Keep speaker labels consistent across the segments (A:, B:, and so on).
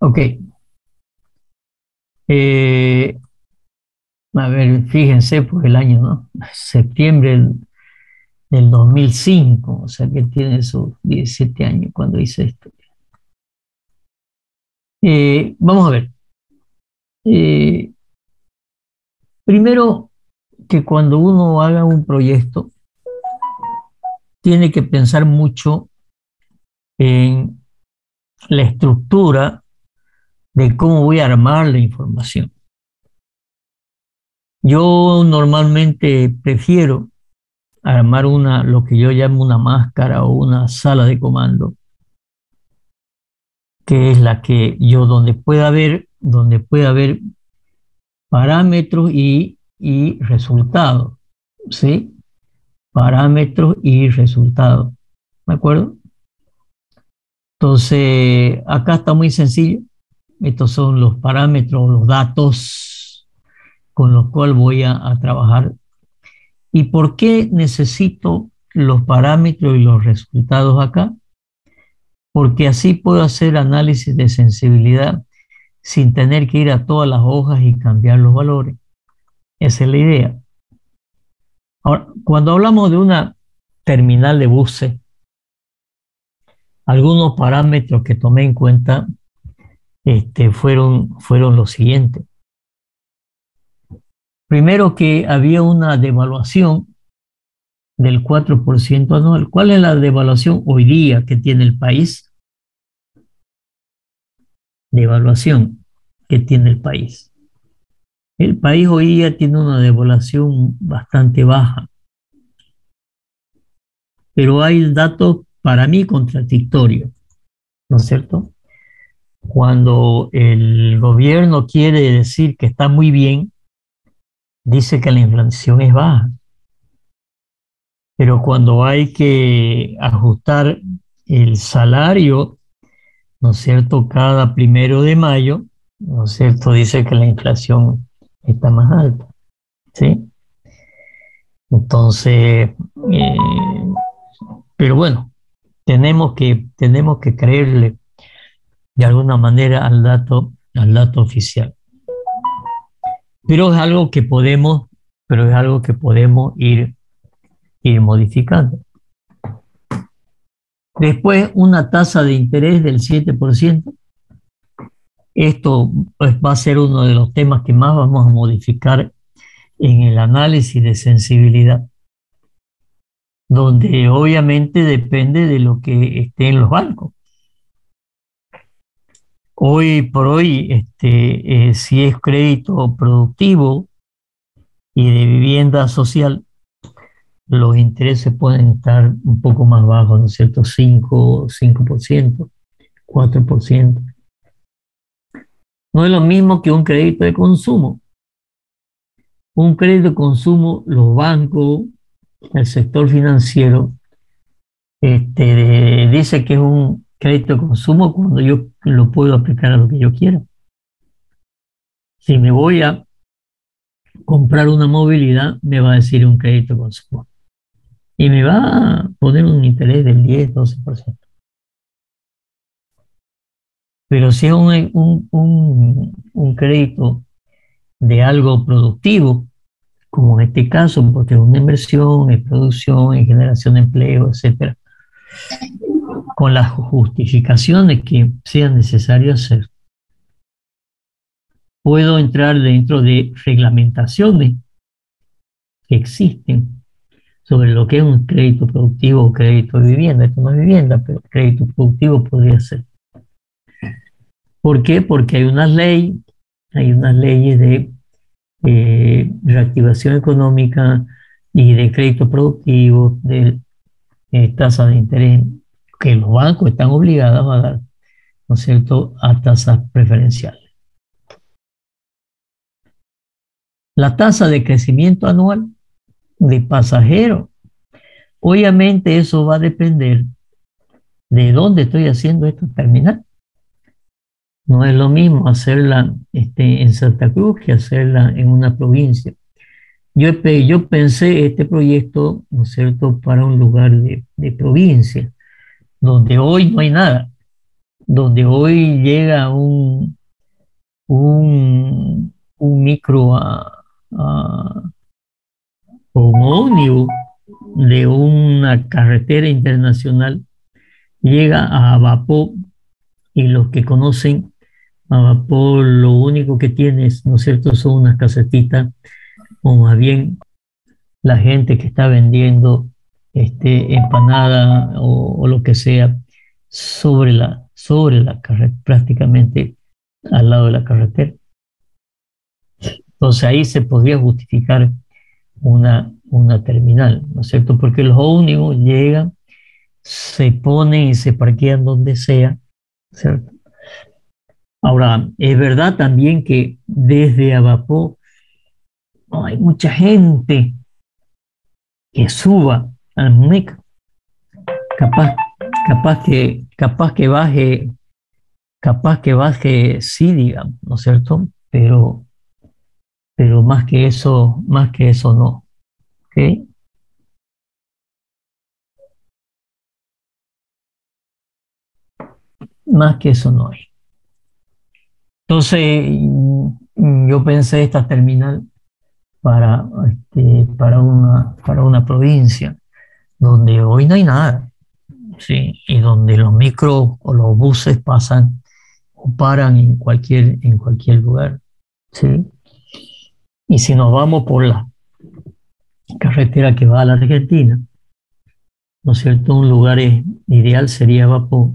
A: Ok. Eh, a ver, fíjense, pues el año, ¿no? Septiembre del 2005, o sea que tiene sus 17 años cuando hice esto. Vamos a ver. Eh, Primero que cuando uno haga un proyecto, tiene que pensar mucho en la estructura de cómo voy a armar la información. Yo normalmente prefiero armar lo que yo llamo una máscara o una sala de comando, que es la que yo donde pueda haber parámetros y resultados, ¿sí? Parámetros y resultados, ¿de acuerdo? Entonces, acá está muy sencillo. Estos son los parámetros, los datos con los cuales voy a trabajar. ¿Y por qué necesito los parámetros y los resultados acá? Porque así puedo hacer análisis de sensibilidad sin tener que ir a todas las hojas y cambiar los valores. Esa es la idea. Ahora, cuando hablamos de una terminal de buses, algunos parámetros que tomé en cuenta fueron los siguientes. Primero, que había una devaluación del 4% anual. ¿Cuál es la devaluación hoy día que tiene el país? Devaluación que tiene el país. El país hoy día tiene una devaluación bastante baja, pero hay datos para mí contradictorios, ¿no es cierto? Cuando el gobierno quiere decir que está muy bien, dice que la inflación es baja, pero cuando hay que ajustar el salario, ¿no es cierto?, cada 1 de mayo, ¿no es cierto?, dice que la inflación está más alta, ¿sí? Entonces, eh, pero bueno, tenemos que creerle de alguna manera al dato oficial. Pero es algo que podemos, pero es algo que podemos ir modificando. Después, una tasa de interés del 7%. Esto pues, va a ser uno de los temas que más vamos a modificar en el análisis de sensibilidad, donde obviamente depende de lo que esté en los bancos. Hoy por hoy, si es crédito productivo y de vivienda social, los intereses pueden estar un poco más bajos, ¿no es cierto? 5%, 4%. No es lo mismo que un crédito de consumo. Un crédito de consumo, los bancos, el sector financiero, dice que es un crédito de consumo cuando yo lo puedo aplicar a lo que yo quiera. Si me voy a comprar una movilidad, me va a decir un crédito de consumo. Y me va a poner un interés del 10-12%. Pero si es un crédito de algo productivo, como en este caso, porque es una inversión, es producción, es generación de empleo, etcétera, con las justificaciones que sean necesarias hacer, puedo entrar dentro de reglamentaciones que existen sobre lo que es un crédito productivo o crédito de vivienda. Esto no es vivienda, pero crédito productivo podría ser. ¿Por qué? Porque hay unas leyes de reactivación económica y de crédito productivo, de tasa de interés, que los bancos están obligados a dar, ¿no es cierto?, a tasas preferenciales. La tasa de crecimiento anual de pasajeros, obviamente eso va a depender de dónde estoy haciendo esta terminal. No es lo mismo hacerla en Santa Cruz que hacerla en una provincia. Yo pensé este proyecto, ¿no es cierto?, para un lugar de provincia, donde hoy no hay nada. donde hoy llega un micro o un ómnibus de una carretera internacional, llega a Abapó, y los que conocen Abapó lo único que tiene, ¿no es cierto?, son unas casetitas, o más bien la gente que está vendiendo empanada o lo que sea sobre la carretera, prácticamente al lado de la carretera. Entonces ahí se podría justificar una terminal, ¿no es cierto? Porque los ómnibus llegan, se ponen y se parquean donde sea, ¿cierto? Ahora, es verdad también que desde Abapó no hay mucha gente que suba al MEC, capaz, capaz que baje, sí, digamos, ¿no es cierto? Pero más que eso no, ¿ok? Más que eso no hay. Entonces, yo pensé esta terminal para una provincia donde hoy no hay nada, ¿sí? Y donde los micros o los buses pasan o paran en cualquier lugar, ¿sí? Y si nos vamos por la carretera que va a la Argentina, ¿no es cierto? Un lugar ideal sería Vapor.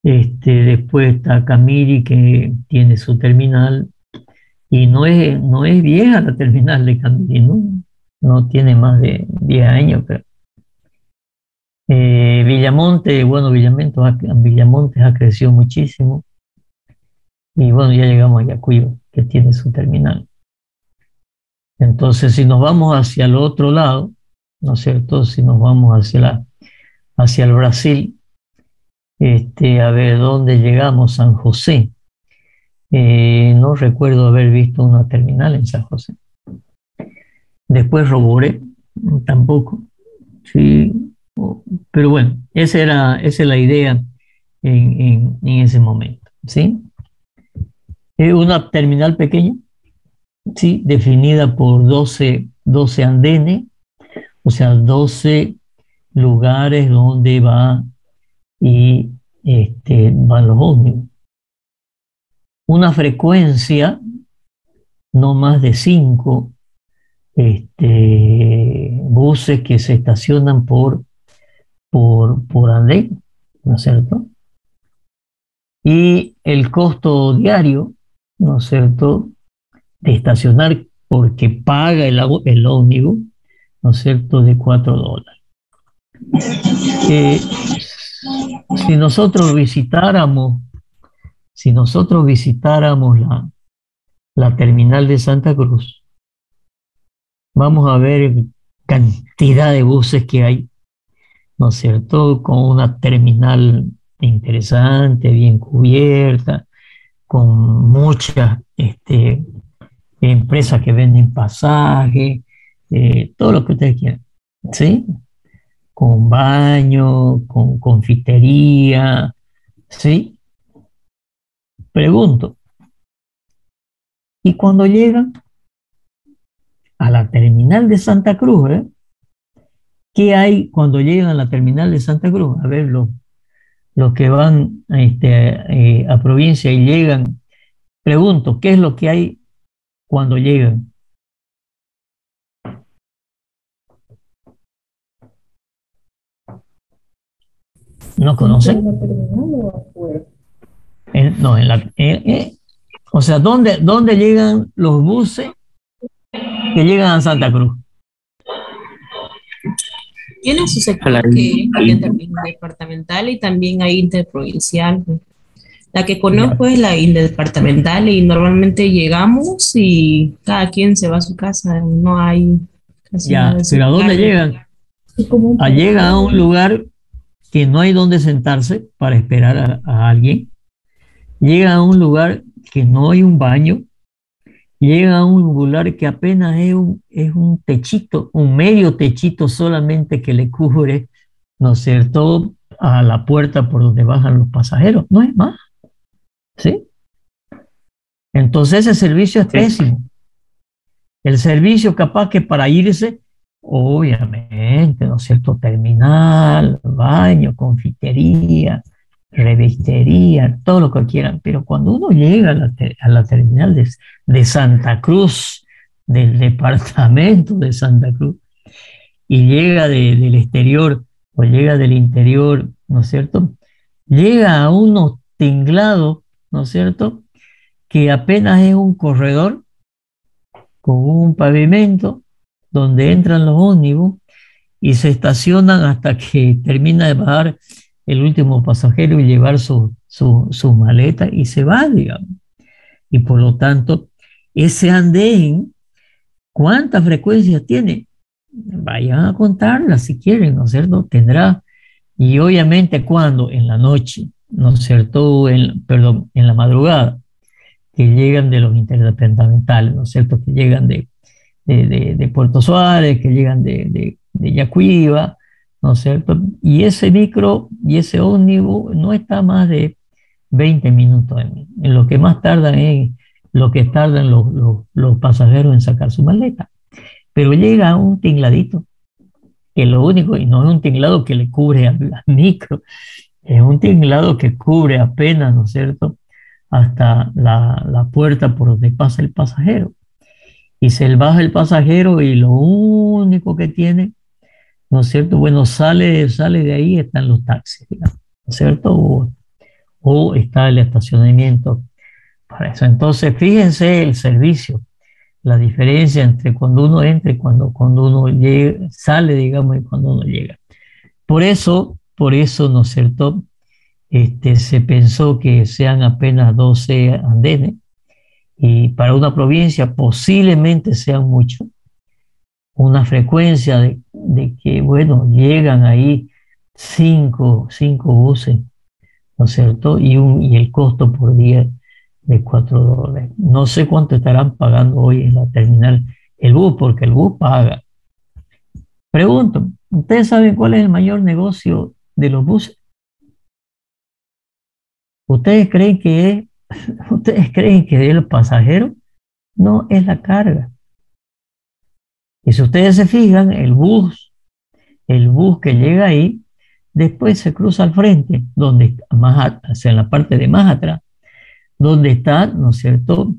A: Después está Camiri, que tiene su terminal, y no es vieja la terminal de Camiri, ¿no? No tiene más de 10 años, pero Villamonte, bueno, Villamonte ha crecido muchísimo, y bueno, ya llegamos a Yacuiba, que tiene su terminal. Entonces, si nos vamos hacia el otro lado, ¿no es cierto? Si nos vamos hacia el Brasil, a ver dónde llegamos, San José. No recuerdo haber visto una terminal en San José. Después Roboré, tampoco. Sí, pero bueno, esa es la idea en ese momento. ¿Sí? Una terminal pequeña, sí, definida por 12 andenes, o sea, 12 lugares donde y van los ómnibus. Una frecuencia no más de 5 buses que se estacionan por andén, ¿no es cierto? Y el costo diario, ¿no es cierto?, de estacionar, porque paga el ómnibus, ¿no es cierto?, de $4. Eh, si nosotros visitáramos, si nosotros visitáramos la terminal de Santa Cruz, vamos a ver cantidad de buses que hay, ¿no es cierto?, con una terminal interesante, bien cubierta, con muchas empresas que venden pasajes, todo lo que ustedes quieran, ¿sí? Con baño, con confitería, ¿sí? Pregunto, ¿y cuando llegan a la terminal de Santa Cruz, qué hay cuando llegan a la terminal de Santa Cruz? A ver, los que van a provincia y llegan, pregunto, ¿qué es lo que hay cuando llegan? ¿No conocen? ¿En la terminal o afuera? No, o sea, ¿dónde llegan los buses que llegan a Santa Cruz?
B: Tiene su sector que es interdepartamental y también hay interprovincial. La que conozco es la interdepartamental y normalmente llegamos y cada quien se va a su casa, no hay casi nada de
A: pero ¿a dónde llegan? Llegan a un lugar que no hay donde sentarse para esperar a alguien, llegan a un lugar que no hay un baño, llegan a un lugar que apenas es un techito, un medio techito solamente que le cubre, ¿no es cierto?, a la puerta por donde bajan los pasajeros, no es más, ¿sí? Entonces ese servicio es pésimo. El servicio capaz que para irse, obviamente, ¿no es cierto? Terminal, baño, confitería, revistería, todo lo que quieran, pero cuando uno llega a la terminal de Santa Cruz, del departamento de Santa Cruz, y llega del exterior o llega del interior, ¿no es cierto? Llega a unos tinglados, ¿no es cierto? Que apenas es un corredor con un pavimento donde entran los ómnibus y se estacionan hasta que termina de bajar el último pasajero y llevar su maleta y se va, digamos. Y por lo tanto, ese andén, ¿cuántas frecuencias tiene? Vayan a contarla si quieren, ¿no es cierto? Tendrá, y obviamente cuando en la noche, ¿no es cierto? Perdón, en la madrugada, que llegan de los interdepartamentales, ¿no es cierto? Que llegan de Puerto Suárez, que llegan de Yacuiba, ¿no es cierto? Y ese micro y ese ómnibus no está más de 20 minutos en lo que más tardan es lo que tardan los pasajeros en sacar su maleta. Pero llega a un tingladito, que lo único, y no es un tinglado que le cubre al micro, es un tinglado que cubre apenas, ¿no es cierto?, hasta la puerta por donde pasa el pasajero. Y se baja el pasajero y lo único que tiene, ¿no es cierto? Bueno, sale de ahí, están los taxis, digamos, ¿no es cierto? O está el estacionamiento para eso. Entonces, fíjense el servicio, la diferencia entre cuando uno entra y cuando uno llega, sale, digamos, y cuando uno llega. Por eso, ¿no es cierto? Se pensó que sean apenas 12 andenes y para una provincia posiblemente sean muchos. Una frecuencia de que, bueno, llegan ahí cinco buses, ¿no es cierto? Y el costo por día de $4. No sé cuánto estarán pagando hoy en la terminal el bus, porque el bus paga. Pregunto, ¿ustedes saben cuál es el mayor negocio de los buses? ¿Ustedes creen que ustedes creen que es el pasajero? No, es la carga. Y si ustedes se fijan, el bus que llega ahí, después se cruza al frente, donde hacia la parte de más atrás, donde está, ¿no es cierto?,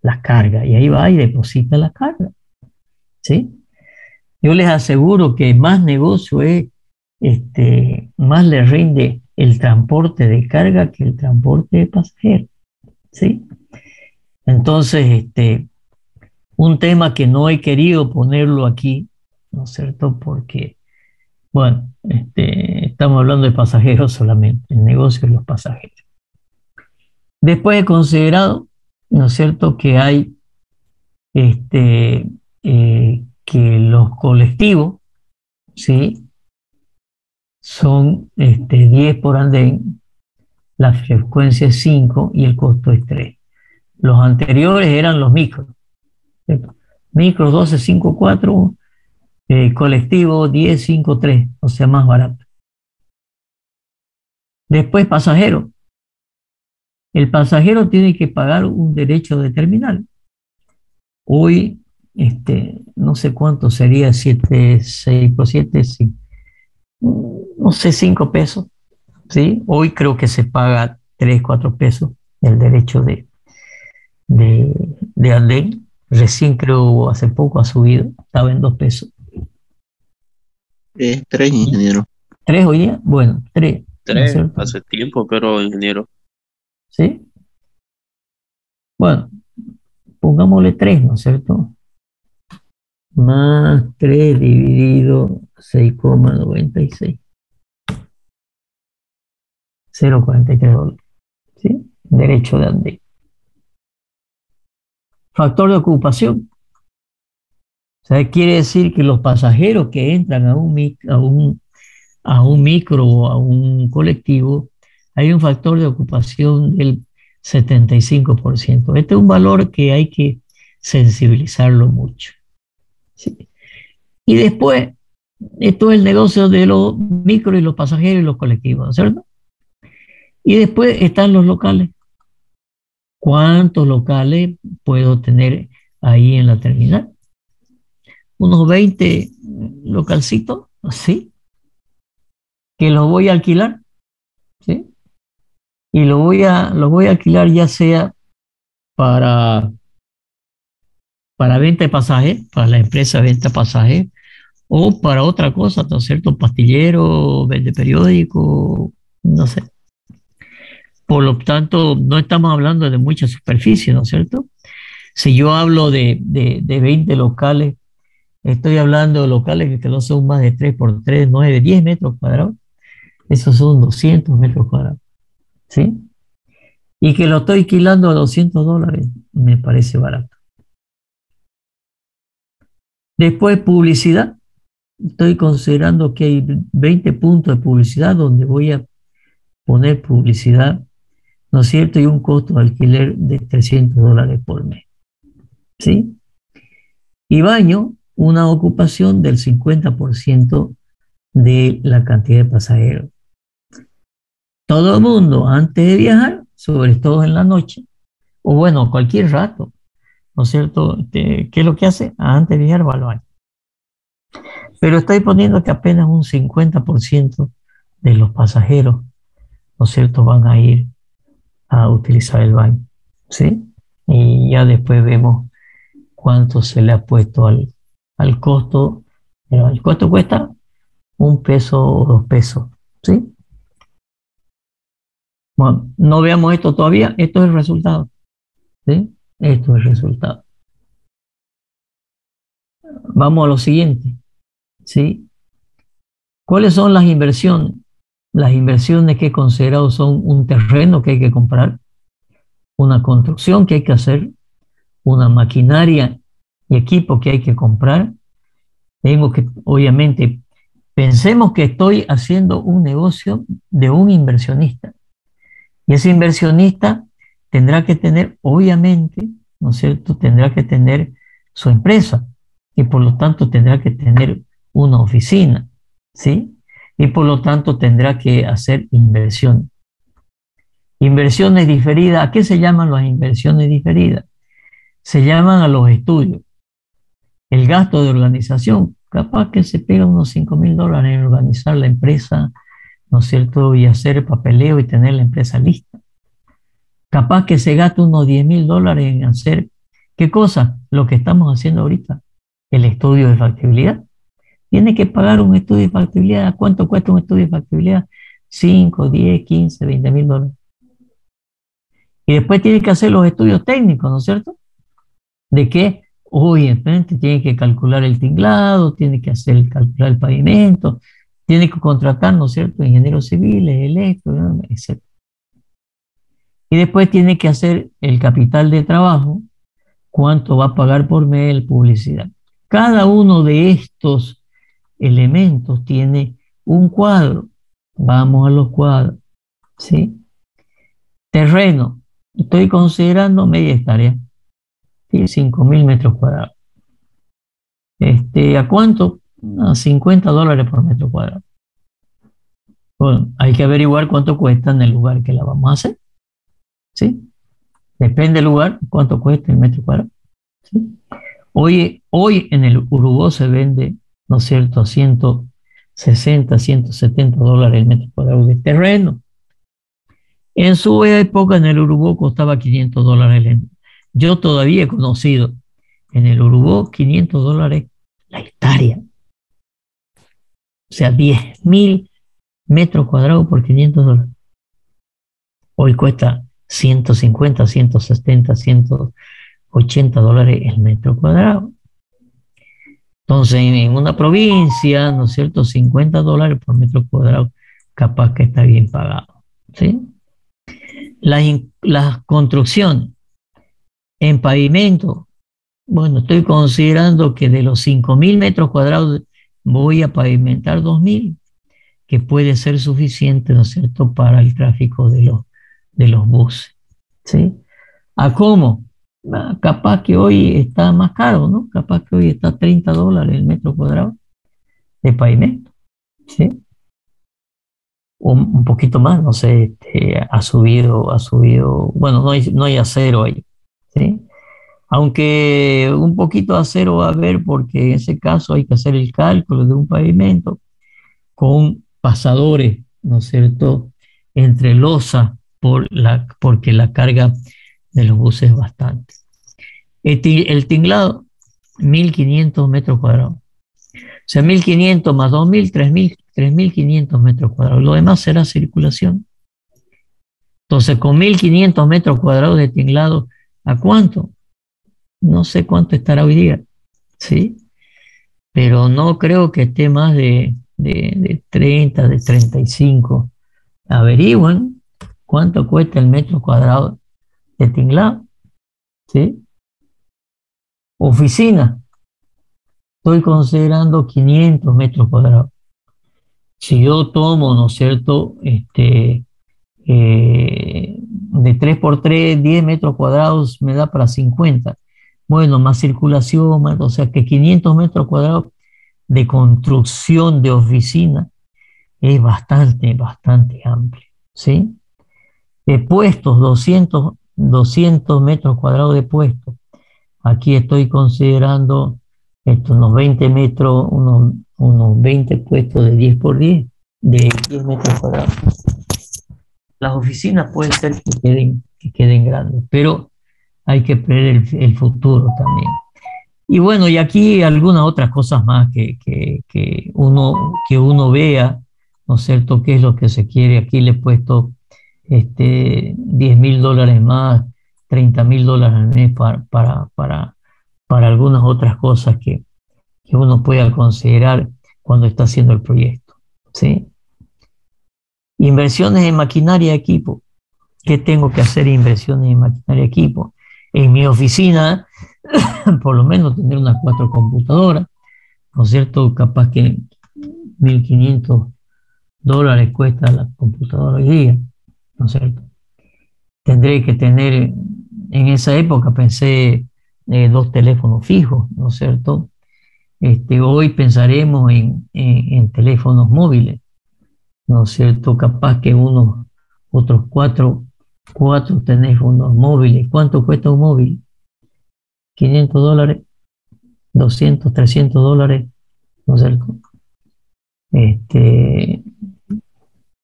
A: la carga. Y ahí va y deposita la carga. ¿Sí? Yo les aseguro que más negocio es, más le rinde el transporte de carga que el transporte de pasajeros. ¿Sí? Entonces, un tema que no he querido ponerlo aquí, ¿no es cierto? Porque, bueno, estamos hablando de pasajeros solamente, el negocio de los pasajeros. Después he considerado, ¿no es cierto?, que hay que los colectivos, ¿sí?, son 10 por andén, la frecuencia es 5 y el costo es 3. Los anteriores eran los micros, ¿cierto? Micros 1254, colectivo 1053, o sea, más barato. Después pasajero. El pasajero tiene que pagar un derecho de terminal. Hoy, no sé cuánto sería, 7, 6 por 7, sí. No sé, 5 pesos, ¿sí? Hoy creo que se paga 3, 4 pesos el derecho de andén. Recién creo, hace poco ha subido, estaba en 2 pesos.
C: 3, ingeniero.
A: 3 hoy día, bueno, 3. ¿No es cierto?
C: Hace tiempo, pero ingeniero.
A: ¿Sí? Bueno, pongámosle 3, ¿no es cierto? Más 3 dividido 6,96. $0,43. ¿Sí? Derecho de andén. Factor de ocupación. O sea, quiere decir que los pasajeros que entran a un micro o a un colectivo, hay un factor de ocupación del 75%. Este es un valor que hay que sensibilizarlo mucho. ¿Sí? Y después, Esto es el negocio de los micro y los pasajeros y los colectivos, ¿no es cierto? Y después están los locales. ¿Cuántos locales puedo tener ahí en la terminal? Unos 20 localcitos, ¿sí? Que los voy a alquilar, ¿sí? Y los voy a alquilar ya sea para, para venta de pasajes, para la empresa de venta de pasajes, o para otra cosa, ¿no es cierto? Pastillero, vende periódico, no sé. Por lo tanto, no estamos hablando de mucha superficie, ¿no es cierto? Si yo hablo de 20 locales, estoy hablando de locales que no son más de 3 por 3, 9, 10 metros cuadrados. Esos son 200 metros cuadrados, ¿sí? Y que lo estoy alquilando a $200, me parece barato. Después, publicidad. Estoy considerando que hay 20 puntos de publicidad donde voy a poner publicidad, ¿no es cierto? Y un costo de alquiler de $300 por mes, ¿sí? Y baño, una ocupación del 50% de la cantidad de pasajeros. Todo el mundo antes de viajar, sobre todo en la noche, o bueno, cualquier rato, ¿no es cierto? ¿Qué es lo que hace? Antes de viajar va al baño. Pero estoy poniendo que apenas un 50% de los pasajeros, ¿no es cierto?, van a ir a utilizar el baño, ¿sí? Y ya después vemos cuánto se le ha puesto al costo. Pero el costo cuesta $1 o $2, ¿sí? Bueno, no veamos esto todavía, esto es el resultado, ¿sí? Esto es el resultado. Vamos a lo siguiente, ¿sí? ¿Cuáles son las inversiones? Las inversiones que he considerado son un terreno que hay que comprar, una construcción que hay que hacer, una maquinaria y equipo que hay que comprar. Tengo que, obviamente, pensemos que estoy haciendo un negocio de un inversionista y ese inversionista tendrá que tener, obviamente, ¿no es cierto?, tendrá que tener su empresa y por lo tanto tendrá que tener una oficina, ¿sí? Y por lo tanto tendrá que hacer inversión. Inversiones diferidas, ¿a qué se llaman las inversiones diferidas? Se llaman a los estudios. El gasto de organización, capaz que se pega unos $5,000 en organizar la empresa, ¿no es cierto? Y hacer el papeleo y tener la empresa lista. Capaz que se gasta unos $10,000 en hacer, ¿qué cosa? Lo que estamos haciendo ahorita, el estudio de factibilidad. Tiene que pagar un estudio de factibilidad. ¿Cuánto cuesta un estudio de factibilidad? 5, 10, 15, $20,000. Y después tiene que hacer los estudios técnicos, ¿no es cierto? De que, obviamente, tiene que calcular el tinglado, tiene que calcular el pavimento, tiene que contratar, ¿no es cierto?, ingenieros civiles, eléctricos, etc. Y después tiene que hacer el capital de trabajo, cuánto va a pagar por mes de publicidad. Cada uno de estos elementos tiene un cuadro. Vamos a los cuadros, ¿sí? Terreno. Estoy considerando media hectárea, ¿sí? 5,000 metros cuadrados. ¿A cuánto? A $50 por metro cuadrado. Bueno, hay que averiguar cuánto cuesta en el lugar que la vamos a hacer, ¿sí? Depende del lugar, cuánto cuesta el metro cuadrado, ¿sí? Hoy en el Urubó se vende, ¿no es cierto?, a $160, $170 el metro cuadrado de terreno. En su época en el Urubó costaba $500. Yo todavía he conocido en el Urubó $500 la hectárea. O sea, 10,000 metros cuadrados por $500. Hoy cuesta 150, 170, $180 el metro cuadrado. Entonces, en una provincia, ¿no es cierto?, $50 por metro cuadrado, capaz que está bien pagado, ¿sí? Las construcciones en pavimento, bueno, estoy considerando que de los 5,000 metros cuadrados voy a pavimentar 2,000, que puede ser suficiente, ¿no es cierto?, para el tráfico de los buses, ¿sí? ¿A cómo? Capaz que hoy está más caro, ¿no? Capaz que hoy está $30 el metro cuadrado. de pavimento, ¿sí? Un poquito más, no sé, ha subido, bueno, no hay acero ahí, ¿sí? Aunque un poquito de acero va a haber porque en ese caso hay que hacer el cálculo de un pavimento con pasadores, ¿no es cierto?, entre losa porque la carga de los buses es bastante. El tinglado, 1.500 metros cuadrados. O sea, 1.500 más 2.000, 3.500 metros cuadrados. Lo demás será circulación. Entonces, con 1.500 metros cuadrados de tinglado, ¿a cuánto? No sé cuánto estará hoy día, ¿sí? Pero no creo que esté más de 30, de 35. Averigüen cuánto cuesta el metro cuadrado de tinglado, ¿sí? Oficina, estoy considerando 500 metros cuadrados. Si yo tomo, ¿no es cierto?, de 3 por 3, 10 metros cuadrados me da para 50. Bueno, más circulación, o sea que 500 metros cuadrados de construcción de oficina es bastante amplio, ¿sí? De puestos, 200 metros cuadrados de puestos. Aquí estoy considerando unos 20 metros, unos 20 puestos de 10 por 10, de 10 metros cuadrados. Las oficinas pueden ser que queden grandes, pero hay que prever el futuro también. Y bueno, y aquí algunas otras cosas más que uno vea, ¿no es cierto?, qué es lo que se quiere. Aquí le he puesto $10.000 más, $30.000 al mes para algunas otras cosas que uno pueda considerar cuando está haciendo el proyecto, ¿sí? Inversiones en maquinaria y equipo. ¿Qué tengo que hacer? Inversiones en maquinaria y equipo. En mi oficina, por lo menos tener unas 4 computadoras, ¿no es cierto? Capaz que $1.500 cuesta la computadora hoy día, ¿no es cierto? Tendré que tener, en esa época pensé 2 teléfonos fijos, ¿no es cierto? Hoy pensaremos en teléfonos móviles, ¿no es cierto? Capaz que otros cuatro teléfonos móviles. ¿Cuánto cuesta un móvil? $500, 200, $300, ¿no es cierto?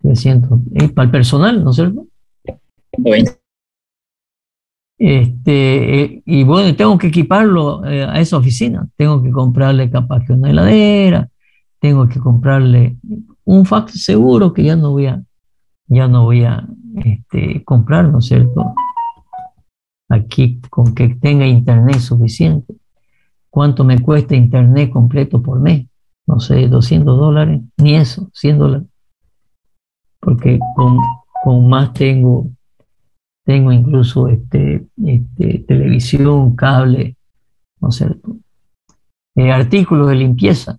A: 300, para el personal, ¿no es cierto?
C: 120.
A: Y bueno, tengo que equiparlo a esa oficina. Tengo que comprarle capaz que una heladera, tengo que comprarle un fax seguro que ya no voy a comprar, ¿no es cierto? Aquí con que tenga internet suficiente. ¿Cuánto me cuesta internet completo por mes? No sé, $200, ni eso, $100. Porque con más tengo incluso televisión, cable, ¿no es cierto? Artículos de limpieza,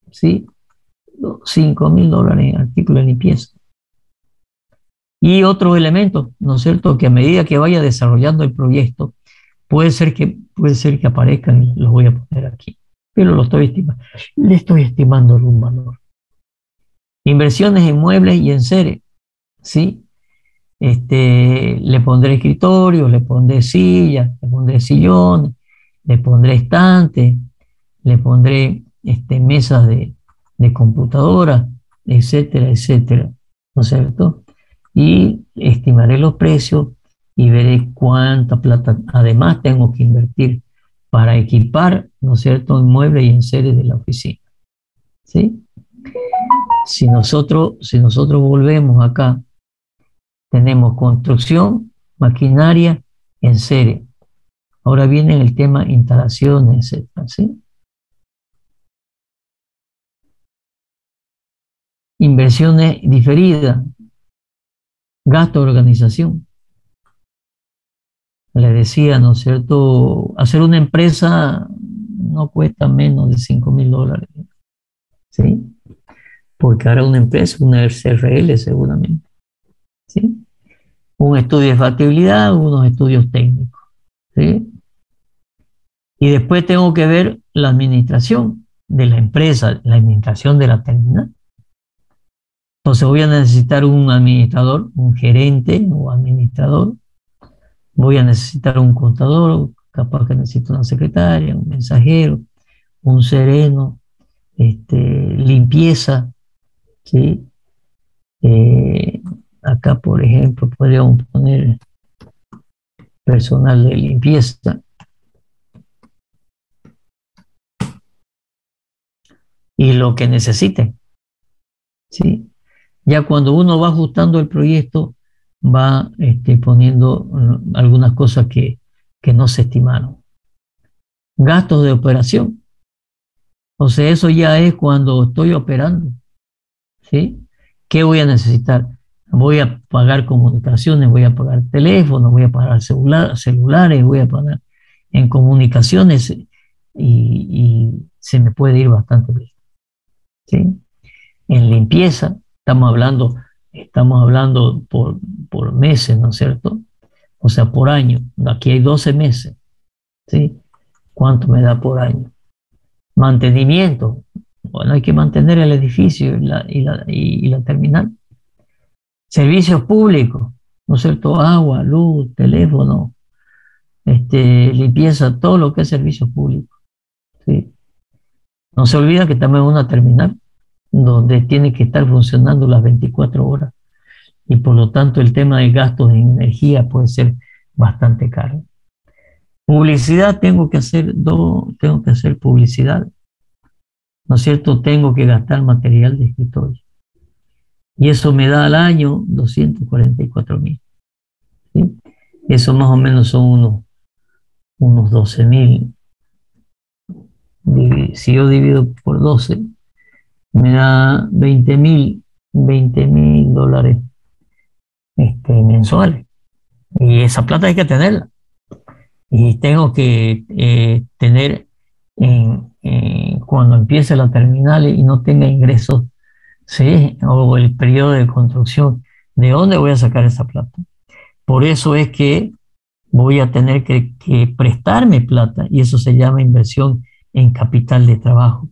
A: ¿sí? $5.000 en artículos de limpieza. Y otros elementos, ¿no es cierto?, que a medida que vaya desarrollando el proyecto, puede ser que aparezcan y los voy a poner aquí. Pero le estoy estimando algún valor. Inversiones en muebles y en seres, ¿sí? Le pondré escritorios, le pondré sillas, le pondré sillones, le pondré estantes, le pondré mesas de computadora, etcétera, etcétera, ¿no es cierto? Y estimaré los precios y veré cuánta plata además tengo que invertir para equipar, ¿no es cierto?, inmuebles y enseres de la oficina, ¿sí? Si nosotros volvemos acá, tenemos construcción, maquinaria, enseres. Ahora viene el tema instalaciones, etcétera, ¿sí? Inversiones diferidas, gasto de organización. Le decía, ¿no es cierto? Hacer una empresa no cuesta menos de $5.000, ¿sí? Porque ahora una empresa, una SRL seguramente, ¿sí? Un estudio de factibilidad, unos estudios técnicos, ¿sí? Y después tengo que ver la administración, de la empresa, la administración de la terminal. Entonces voy a necesitar un administrador, un gerente o administrador. Voy a necesitar un contador, capaz que necesito una secretaria, un mensajero, un sereno, limpieza, ¿sí? Acá, por ejemplo, podríamos poner personal de limpieza. Y lo que necesiten, ¿sí? Ya cuando uno va ajustando el proyecto, va poniendo algunas cosas que no se estimaron. Gastos de operación. O sea, eso ya es cuando estoy operando, ¿sí? ¿Qué voy a necesitar? Voy a pagar comunicaciones, voy a pagar teléfono, voy a pagar celulares, voy a pagar en comunicaciones y se me puede ir bastante bien, ¿sí? En limpieza, estamos hablando por meses, ¿no es cierto? O sea, por año. Aquí hay 12 meses, ¿sí? ¿Cuánto me da por año? Mantenimiento. Bueno, hay que mantener el edificio y la terminal. Servicios públicos, ¿no es cierto? Agua, luz, teléfono, limpieza, todo lo que es servicios públicos, ¿sí? No se olvida que también es una terminal donde tiene que estar funcionando las 24 horas y por lo tanto el tema de gastos en energía puede ser bastante caro. Publicidad, tengo que hacer publicidad, ¿no es cierto? Tengo que gastar material de escritorio. Y eso me da al año 244.000, ¿sí? Eso más o menos son unos 12.000. Si yo divido por 12, me da 20.000 dólares mensuales. Y esa plata hay que tenerla. Y tengo que tener, cuando empiece la terminal y no tenga ingresos, ¿sí? O el periodo de construcción, ¿de dónde voy a sacar esa plata? Por eso es que voy a tener que prestarme plata y eso se llama inversión en capital de trabajo.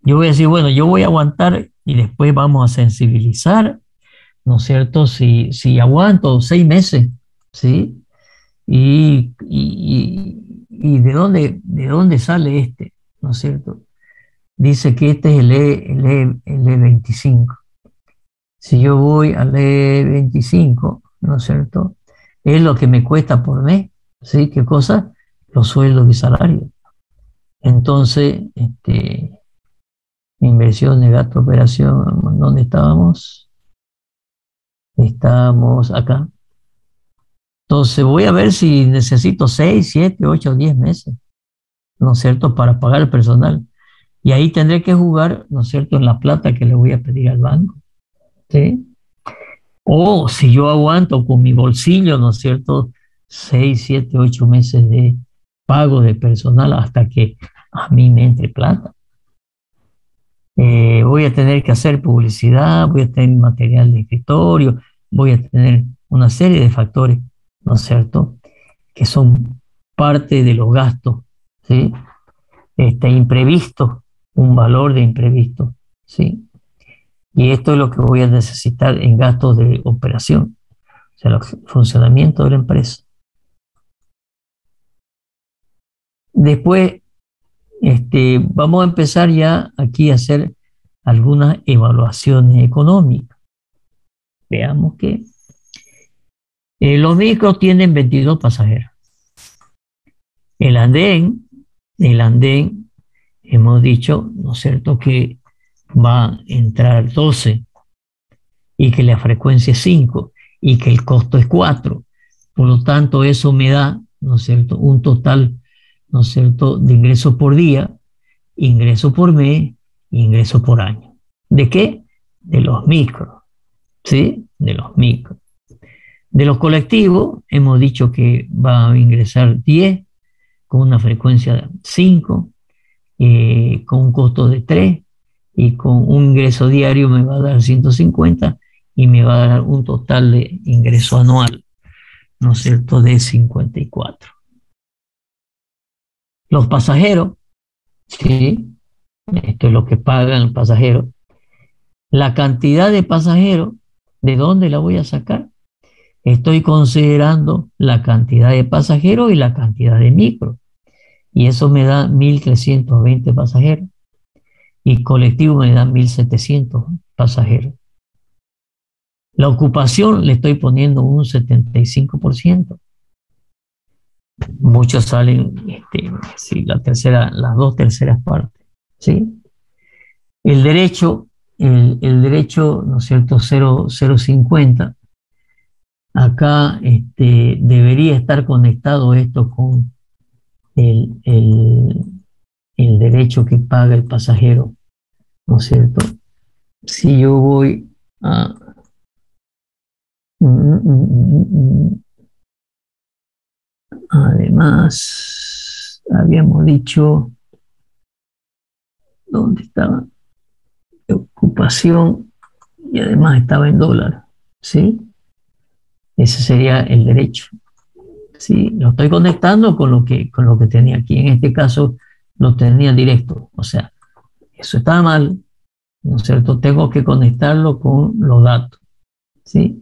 A: Yo voy a decir, bueno, yo voy a aguantar y después vamos a sensibilizar, ¿no es cierto? Si aguanto 6 meses, ¿sí? ¿Y de dónde sale ¿no es cierto? Dice que este es el E25. Si yo voy al E25, ¿no es cierto? Es lo que me cuesta por mes, ¿sí? ¿Qué cosa? Los sueldos y salarios. Entonces, inversión de gasto, operación, ¿dónde estábamos? Estábamos acá. Entonces voy a ver si necesito 6, 7, 8, 10 meses, ¿no es cierto?, para pagar el personal. Y ahí tendré que jugar, ¿no es cierto?, en la plata que le voy a pedir al banco, ¿sí? O si yo aguanto con mi bolsillo, ¿no es cierto?, 6, 7, 8 meses de pago de personal hasta que a mí me entre plata. Voy a tener que hacer publicidad, voy a tener material de escritorio, voy a tener una serie de factores, ¿no es cierto?, que son parte de los gastos, ¿sí? Imprevisto, un valor de imprevisto, ¿sí? Y esto es lo que voy a necesitar en gastos de operación, o sea, el funcionamiento de la empresa. Después, vamos a empezar ya aquí a hacer algunas evaluaciones económicas. Veamos que los micros tienen 22 pasajeros. El andén, hemos dicho, ¿no es cierto?, que va a entrar 12 y que la frecuencia es 5 y que el costo es 4. Por lo tanto, eso me da, ¿no es cierto?, un total, ¿no es cierto?, de ingresos por día, ingresos por mes, ingresos por año. ¿De qué? De los micros, ¿sí? De los micros. De los colectivos, hemos dicho que va a ingresar 10 con una frecuencia de 5, con un costo de 3 y con un ingreso diario me va a dar 150 y me va a dar un total de ingreso anual, ¿no es cierto?, de 54. Los pasajeros, ¿sí?, esto es lo que pagan el pasajero. La cantidad de pasajeros, ¿de dónde la voy a sacar? Estoy considerando la cantidad de pasajeros y la cantidad de micro. Y eso me da 1.320 pasajeros. Y colectivo me da 1.700 pasajeros. La ocupación le estoy poniendo un 75%. Muchos salen, sí, las dos terceras partes. ¿Sí? El derecho, el derecho, ¿no es cierto? 0,50. Acá debería estar conectado esto con el, el, el derecho que paga el pasajero, ¿no es cierto? Si yo voy a... Además, habíamos dicho, ¿dónde estaba? Ocupación, y además estaba en dólar, ¿sí? Ese sería el derecho. Sí, lo estoy conectando con lo que tenía aquí. En este caso, lo tenía directo. O sea, eso está mal, ¿no es cierto? Tengo que conectarlo con los datos, ¿sí?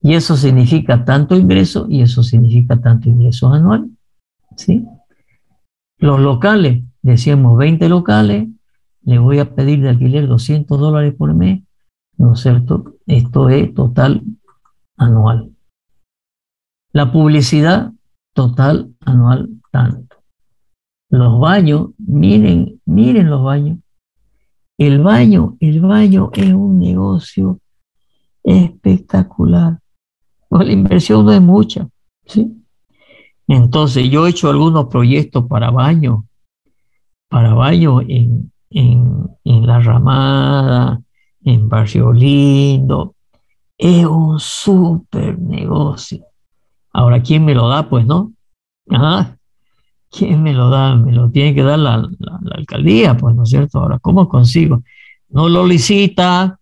A: Y eso significa tanto ingreso y eso significa tanto ingresos anuales, ¿sí? Los locales, decíamos 20 locales, le voy a pedir de alquiler $200 por mes, ¿no es cierto? Esto es total anual. La publicidad total anual tanto. Los baños, miren los baños. El baño es un negocio espectacular. Pues la inversión no es mucha, ¿sí? Entonces yo he hecho algunos proyectos para baños en La Ramada, en Barrio Lindo. Es un súper negocio. Ahora, ¿quién me lo da? Pues no. Ajá. ¿Quién me lo da? Me lo tiene que dar la alcaldía, pues, ¿no es cierto? Ahora, ¿cómo consigo? No lo licita,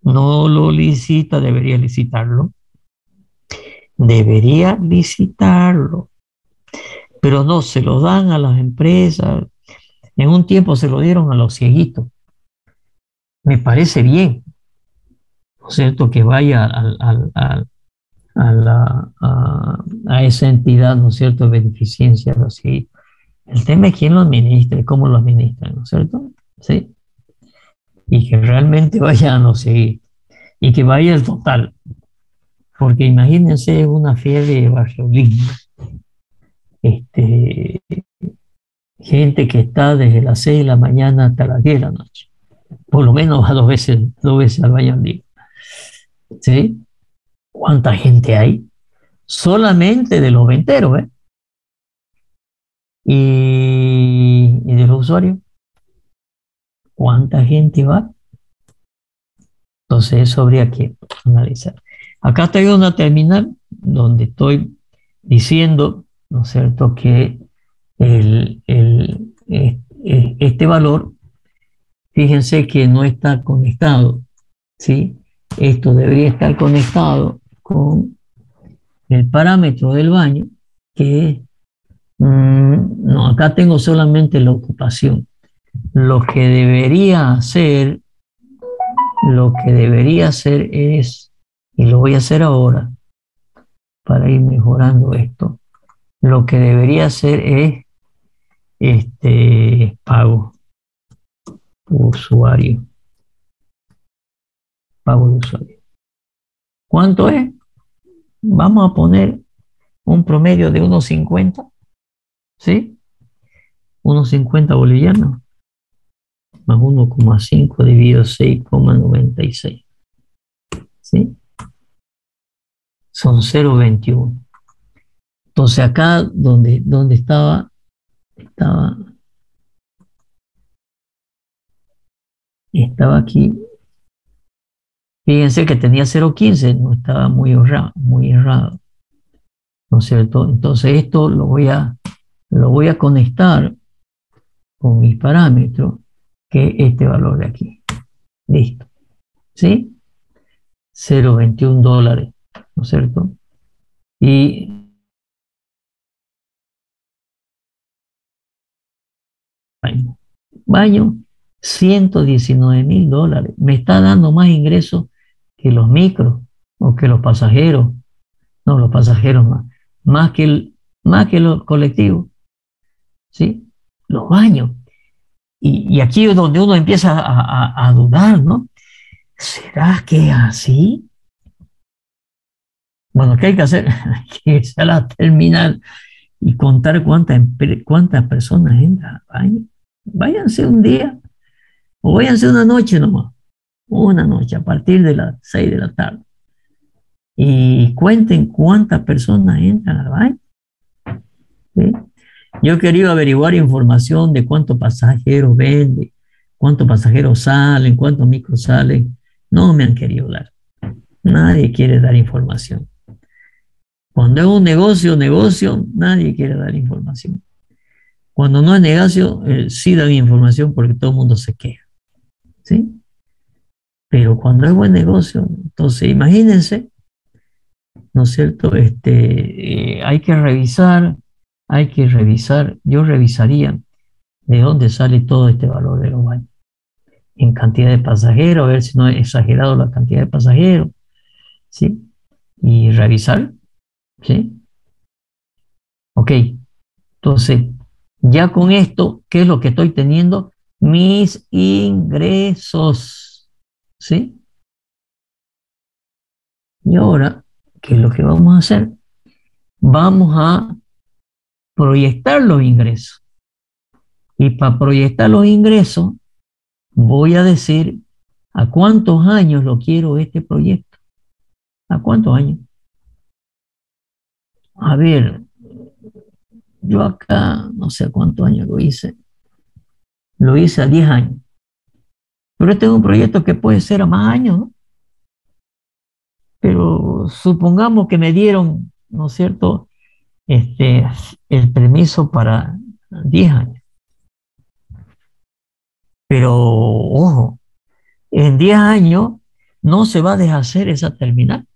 A: no lo licita, debería licitarlo, pero no, se lo dan a las empresas. En un tiempo se lo dieron a los cieguitos. Me parece bien, ¿no es cierto? Que vaya a esa entidad, ¿no es cierto?, de beneficencia de los cieguitos. El tema es quién lo administra y cómo lo administra, ¿no es cierto? Sí. Y que realmente vayan a los cieguitos y que vaya el total. Porque imagínense una fiebre de Barrio Lindo. Este, gente que está desde las 6 de la mañana hasta las 10 de la noche. Por lo menos va dos veces al baño al día. ¿Sí? ¿Cuánta gente hay? Solamente de los venteros, ¿eh? Y de los usuarios. ¿Cuánta gente va? Entonces eso habría que analizar. Acá estoy en una terminal donde estoy diciendo, ¿no es cierto?, que este valor, fíjense que no está conectado, ¿sí? Esto debería estar conectado con el parámetro del baño, que es, no, acá tengo solamente la ocupación. Lo que debería hacer, lo que debería hacer es, y lo voy a hacer ahora para ir mejorando esto, lo que debería hacer es pago usuario, pago de usuario. ¿Cuánto es? Vamos a poner un promedio de 1,50, ¿sí? 1,50 bolivianos más 1,5 dividido 6,96, ¿sí? Son 0,21. Entonces acá donde estaba aquí, fíjense que tenía 0,15, no estaba muy errado, ¿no es cierto? Entonces esto lo voy a conectar con mis parámetros, que es este valor de aquí. Listo. ¿Sí? $0,21, ¿no es cierto? Y baño, $119,000. Me está dando más ingresos que los micros o que los pasajeros. No, los pasajeros más que los colectivos, ¿sí? Los baños. Y aquí es donde uno empieza a dudar, ¿no? ¿Será que es así? Bueno, ¿qué hay que hacer? Hay que irse a la terminal y contar cuántas personas entran al baño. Váyanse un día o váyanse una noche nomás, una noche a partir de las 6 de la tarde y cuenten cuántas personas entran al baño, ¿sí? Yo he querido averiguar información de cuántos pasajeros vende, cuántos pasajeros salen, cuántos micros salen. No me han querido dar. Nadie quiere dar información. Cuando es un negocio, nadie quiere dar información. Cuando no es negocio, sí dan información porque todo el mundo se queja, ¿sí? Pero cuando es buen negocio, entonces imagínense, ¿no es cierto? Hay que revisar, yo revisaría de dónde sale todo este valor de los baños, en cantidad de pasajeros, a ver si no es exagerado la cantidad de pasajeros, ¿sí? Y revisar, ¿sí? Ok, entonces, ya con esto, ¿qué es lo que estoy teniendo? Mis ingresos, ¿sí? Y ahora, ¿qué es lo que vamos a hacer? Vamos a proyectar los ingresos. Y para proyectar los ingresos, voy a decir a cuántos años lo quiero este proyecto. ¿A cuántos años? A ver, yo acá no sé a cuántos años lo hice. Lo hice a 10 años. Pero este es un proyecto que puede ser a más años, ¿no? Pero supongamos que me dieron, ¿no es cierto?, el permiso para 10 años. Pero, ojo, en 10 años no se va a deshacer esa terminal.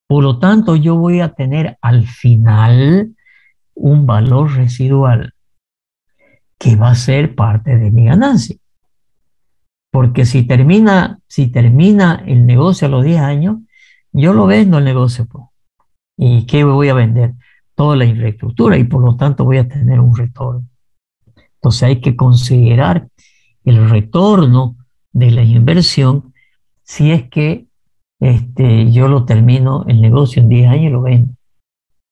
A: Por lo tanto, yo voy a tener al final un valor residual que va a ser parte de mi ganancia. Porque si termina el negocio a los 10 años, yo lo vendo el negocio, pues. ¿Y qué voy a vender? Toda la infraestructura y por lo tanto voy a tener un retorno. Entonces hay que considerar el retorno de la inversión si es que yo lo termino el negocio en 10 años y lo vendo.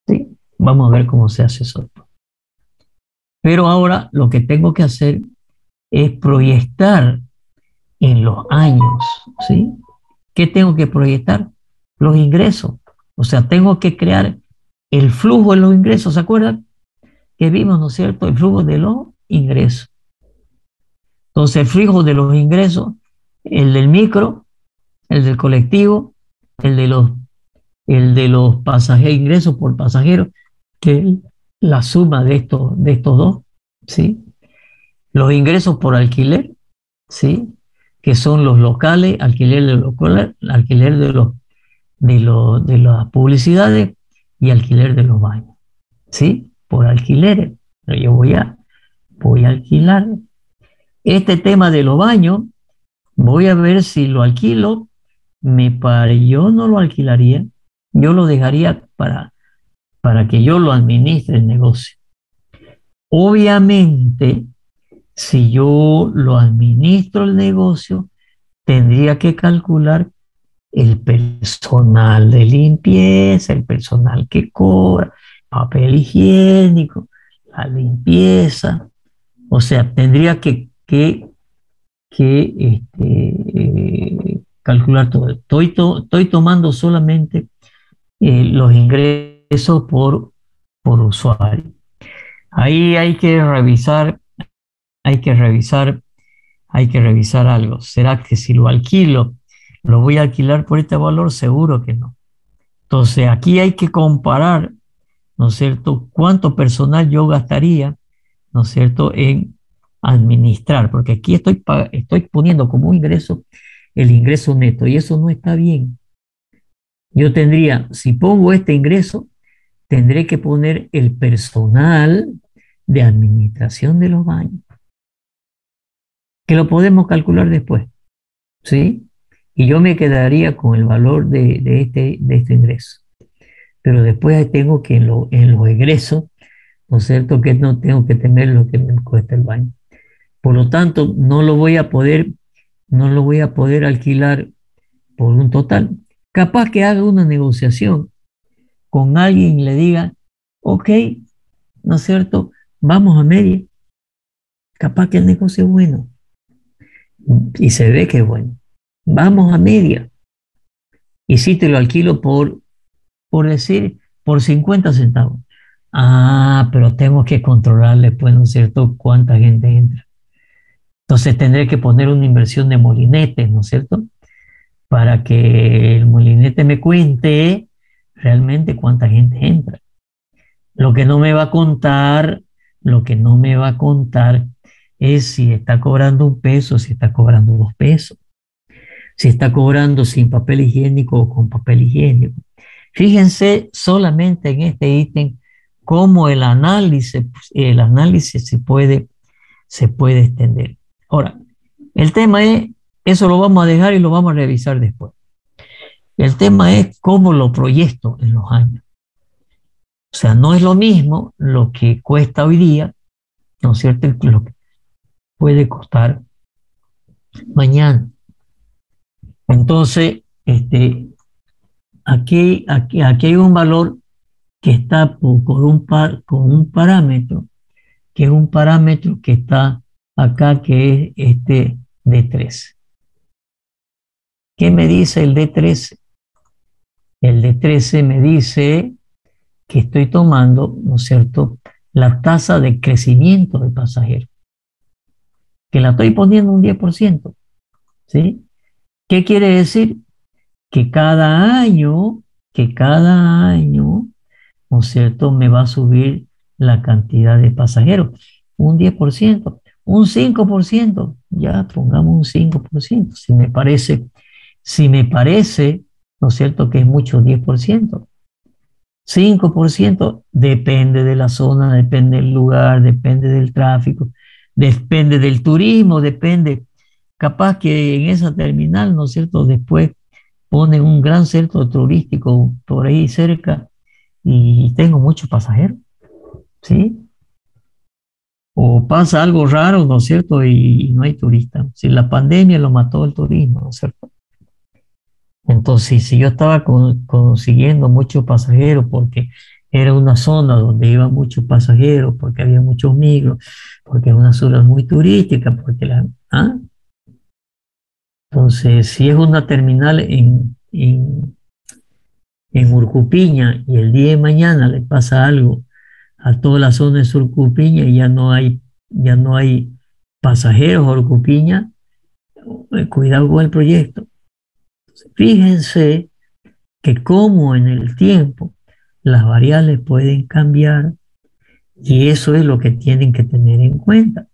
A: ¿Sí? Vamos a ver cómo se hace eso. Pero ahora lo que tengo que hacer es proyectar en los años, ¿sí? ¿Qué tengo que proyectar? Los ingresos. O sea, tengo que crear el flujo de los ingresos. ¿Se acuerdan? Que vimos, ¿no es cierto? El flujo de los ingresos. Entonces, el flujo de los ingresos, el del micro, el del colectivo, el de los, el de los pasajeros, ingresos por pasajero, que es la suma de estos dos, ¿sí? Los ingresos por alquiler, ¿sí? Que son los locales, alquiler de los locales, alquiler de las publicidades y alquiler de los baños, ¿sí? Por alquileres. Yo voy a alquilar. Este tema de los baños, voy a ver si lo alquilo. Yo no lo alquilaría, yo lo dejaría para que yo lo administre el negocio. Obviamente, si yo lo administro el negocio, tendría que calcular el personal de limpieza, el personal que cobra, papel higiénico, la limpieza. O sea, tendría que calcular todo. Estoy tomando solamente los ingresos por usuario. Ahí hay que revisar, hay que revisar algo. ¿Será que si lo alquilo, lo voy a alquilar por este valor? Seguro que no. Entonces, aquí hay que comparar, ¿no es cierto?, cuánto personal yo gastaría, ¿no es cierto?, en administrar, porque aquí estoy poniendo como ingreso el ingreso neto y eso no está bien. Yo tendría, si pongo este ingreso, tendré que poner el personal de administración de los baños. que lo podemos calcular después, ¿sí? Y yo me quedaría con el valor de este ingreso. Pero después tengo que en los egresos, ¿no es cierto?, que no tengo que tener lo que me cuesta el baño. Por lo tanto, no lo voy a poder alquilar por un total. Capaz que haga una negociación con alguien y le diga, ok, ¿no es cierto? Vamos a media. Capaz que el negocio es bueno y se ve que es bueno. Vamos a media. Y si te lo alquilo por decir, por 50 centavos. Ah, pero tengo que controlarle, pues, ¿no es cierto?, cuánta gente entra. Entonces tendré que poner una inversión de molinetes, ¿no es cierto?, para que el molinete me cuente realmente cuánta gente entra. Lo que no me va a contar, lo que no me va a contar es si está cobrando 1 peso, si está cobrando 2 pesos, si está cobrando sin papel higiénico o con papel higiénico. Fíjense solamente en este ítem cómo el análisis se puede extender. Ahora, el tema es, eso lo vamos a dejar y lo vamos a revisar después. El tema es cómo lo proyecto en los años. O sea, no es lo mismo lo que cuesta hoy día, ¿no es cierto?, lo que puede costar mañana. Entonces, aquí hay un valor que está con un parámetro, que es un parámetro que está acá, que es este D13. ¿Qué me dice el D13? El D13 me dice que estoy tomando, ¿no es cierto?, la tasa de crecimiento del pasajero, que la estoy poniendo un 10%, ¿sí? ¿Qué quiere decir? Que cada año, ¿no es cierto?, me va a subir la cantidad de pasajeros, un 10%, un 5%, ya pongamos un 5%, si me parece, ¿no es cierto?, que es mucho 10%. 5% depende de la zona, depende del lugar, depende del tráfico, depende del turismo, depende, capaz que en esa terminal, ¿no es cierto?, después ponen un gran centro turístico por ahí cerca y tengo muchos pasajeros, ¿sí? O pasa algo raro, ¿no es cierto?, y no hay turistas. Si la pandemia lo mató el turismo, ¿no es cierto? Entonces, si yo estaba consiguiendo muchos pasajeros porque era una zona donde iban muchos pasajeros, porque había muchos migros, porque es una zona muy turística, ¿ah? Entonces, si es una terminal en Urcupiña y el día de mañana le pasa algo a toda la zona de Surcupiña y ya no hay pasajeros a Urcupiña, cuidado con el proyecto. Fíjense que como en el tiempo las variables pueden cambiar y eso es lo que tienen que tener en cuenta.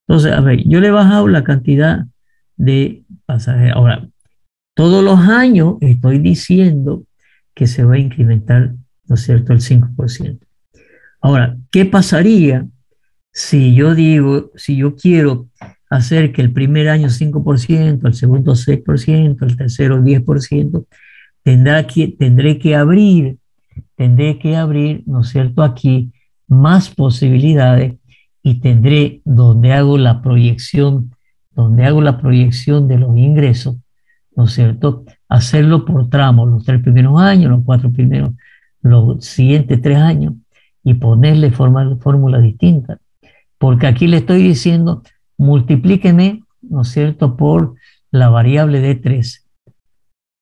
A: Entonces, a ver, yo le he bajado la cantidad de pasajeros. Ahora, todos los años estoy diciendo que se va a incrementar, ¿no es cierto?, el 5%. Ahora, ¿qué pasaría si yo quiero hacer que el primer año 5%, el segundo 6%, el tercero 10%, tendré que abrir, ¿no es cierto?, aquí más posibilidades y tendré donde hago la proyección de los ingresos, ¿no es cierto?, hacerlo por tramos, los 3 primeros años, los siguientes 3 años y ponerle fórmulas distintas. Porque aquí le estoy diciendo, multiplíqueme, ¿no es cierto?, por la variable D13.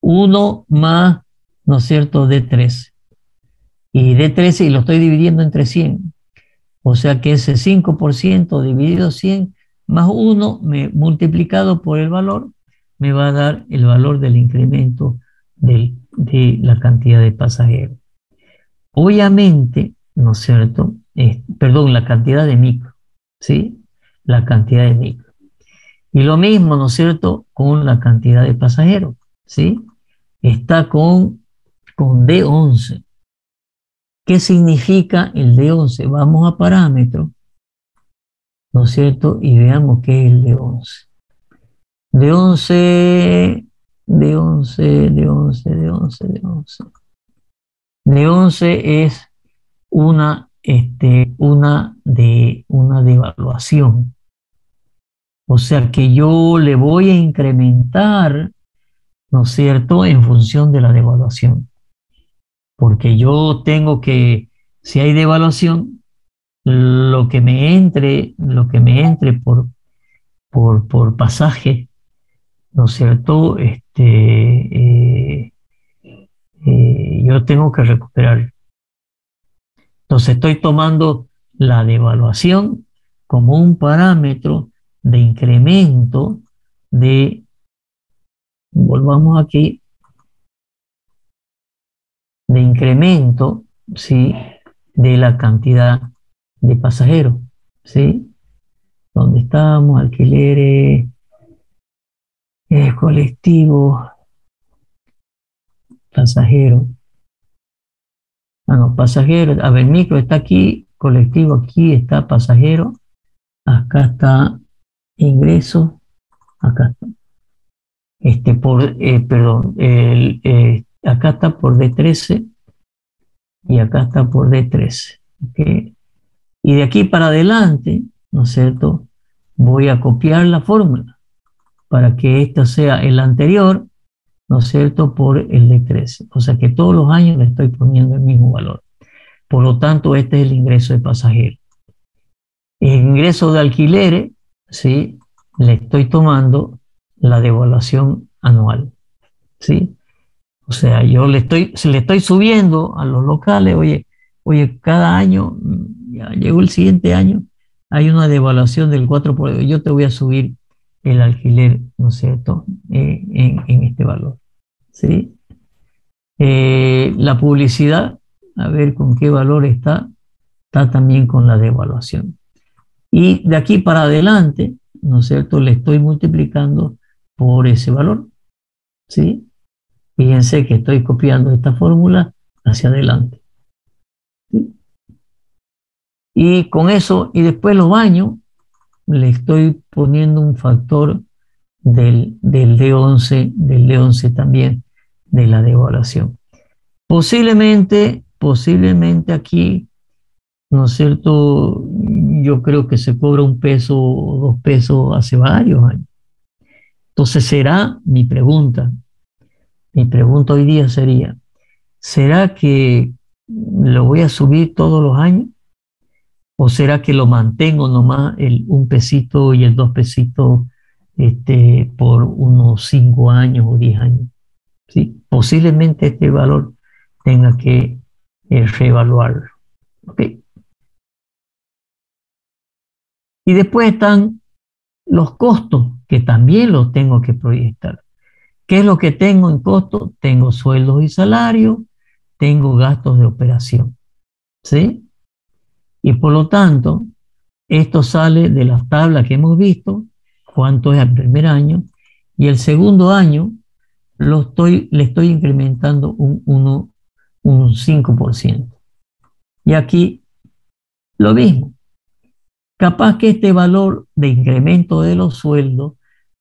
A: 1 más, ¿no es cierto?, D13. Y D13 y lo estoy dividiendo entre 100. O sea que ese 5% dividido 100 más 1 multiplicado por el valor me va a dar el valor del incremento de la cantidad de pasajeros. Obviamente, ¿no es cierto? Perdón, la cantidad de micro, ¿sí? La cantidad de micro. Y lo mismo, ¿no es cierto?, con la cantidad de pasajeros, ¿sí? Está con D11. ¿Qué significa el D11? Vamos a parámetros ¿no es cierto? Y veamos qué es el de 11. De 11, de 11, de 11, de 11, de 11. De 11 es una devaluación. O sea que yo le voy a incrementar, ¿no es cierto?, en función de la devaluación. Porque yo tengo que, si hay devaluación, lo que me entre por pasaje, ¿no es cierto? Yo tengo que recuperar. Entonces estoy tomando la devaluación como un parámetro de incremento volvamos aquí, de incremento, ¿sí? De la cantidad de pasajeros, ¿sí? Donde estábamos, alquileres, colectivos, pasajeros. Ah, no, pasajeros. A ver, micro está aquí, colectivo aquí está pasajero, acá está ingreso, acá está. Perdón, acá está por D13 y acá está por D13. ¿Okay? Y de aquí para adelante, ¿no es cierto? Voy a copiar la fórmula para que esta sea el anterior, ¿no es cierto?, por el D13. O sea que todos los años le estoy poniendo el mismo valor. Por lo tanto, este es el ingreso de pasajeros. El ingreso de alquileres, ¿sí? Le estoy tomando la devaluación anual, ¿sí? O sea, se le estoy subiendo a los locales, oye, cada año, ya llegó el siguiente año, hay una devaluación del 4%, yo te voy a subir el alquiler, ¿no es cierto?, en este valor, ¿sí? La publicidad, a ver con qué valor está también con la devaluación. Y de aquí para adelante, ¿no es cierto?, le estoy multiplicando por ese valor, ¿sí? Fíjense que estoy copiando esta fórmula hacia adelante. ¿Sí? Y con eso, y después los baños, le estoy poniendo un factor del D11 también, de la devaluación. Posiblemente aquí, ¿no es cierto? Yo creo que se cobra 1 peso o 2 pesos hace varios años. Entonces mi pregunta hoy día sería, ¿será que lo voy a subir todos los años? ¿O será que lo mantengo nomás el 1 pesito y el 2 pesitos por unos 5 años o 10 años? ¿Sí? Posiblemente este valor tenga que reevaluarlo. ¿Okay? Y después están los costos, que también los tengo que proyectar. ¿Qué es lo que tengo en costo? Tengo sueldos y salarios, tengo gastos de operación, ¿sí? Y por lo tanto, esto sale de las tablas que hemos visto, cuánto es el primer año, y el segundo año le estoy incrementando un 5%. Y aquí lo mismo. Capaz que este valor de incremento de los sueldos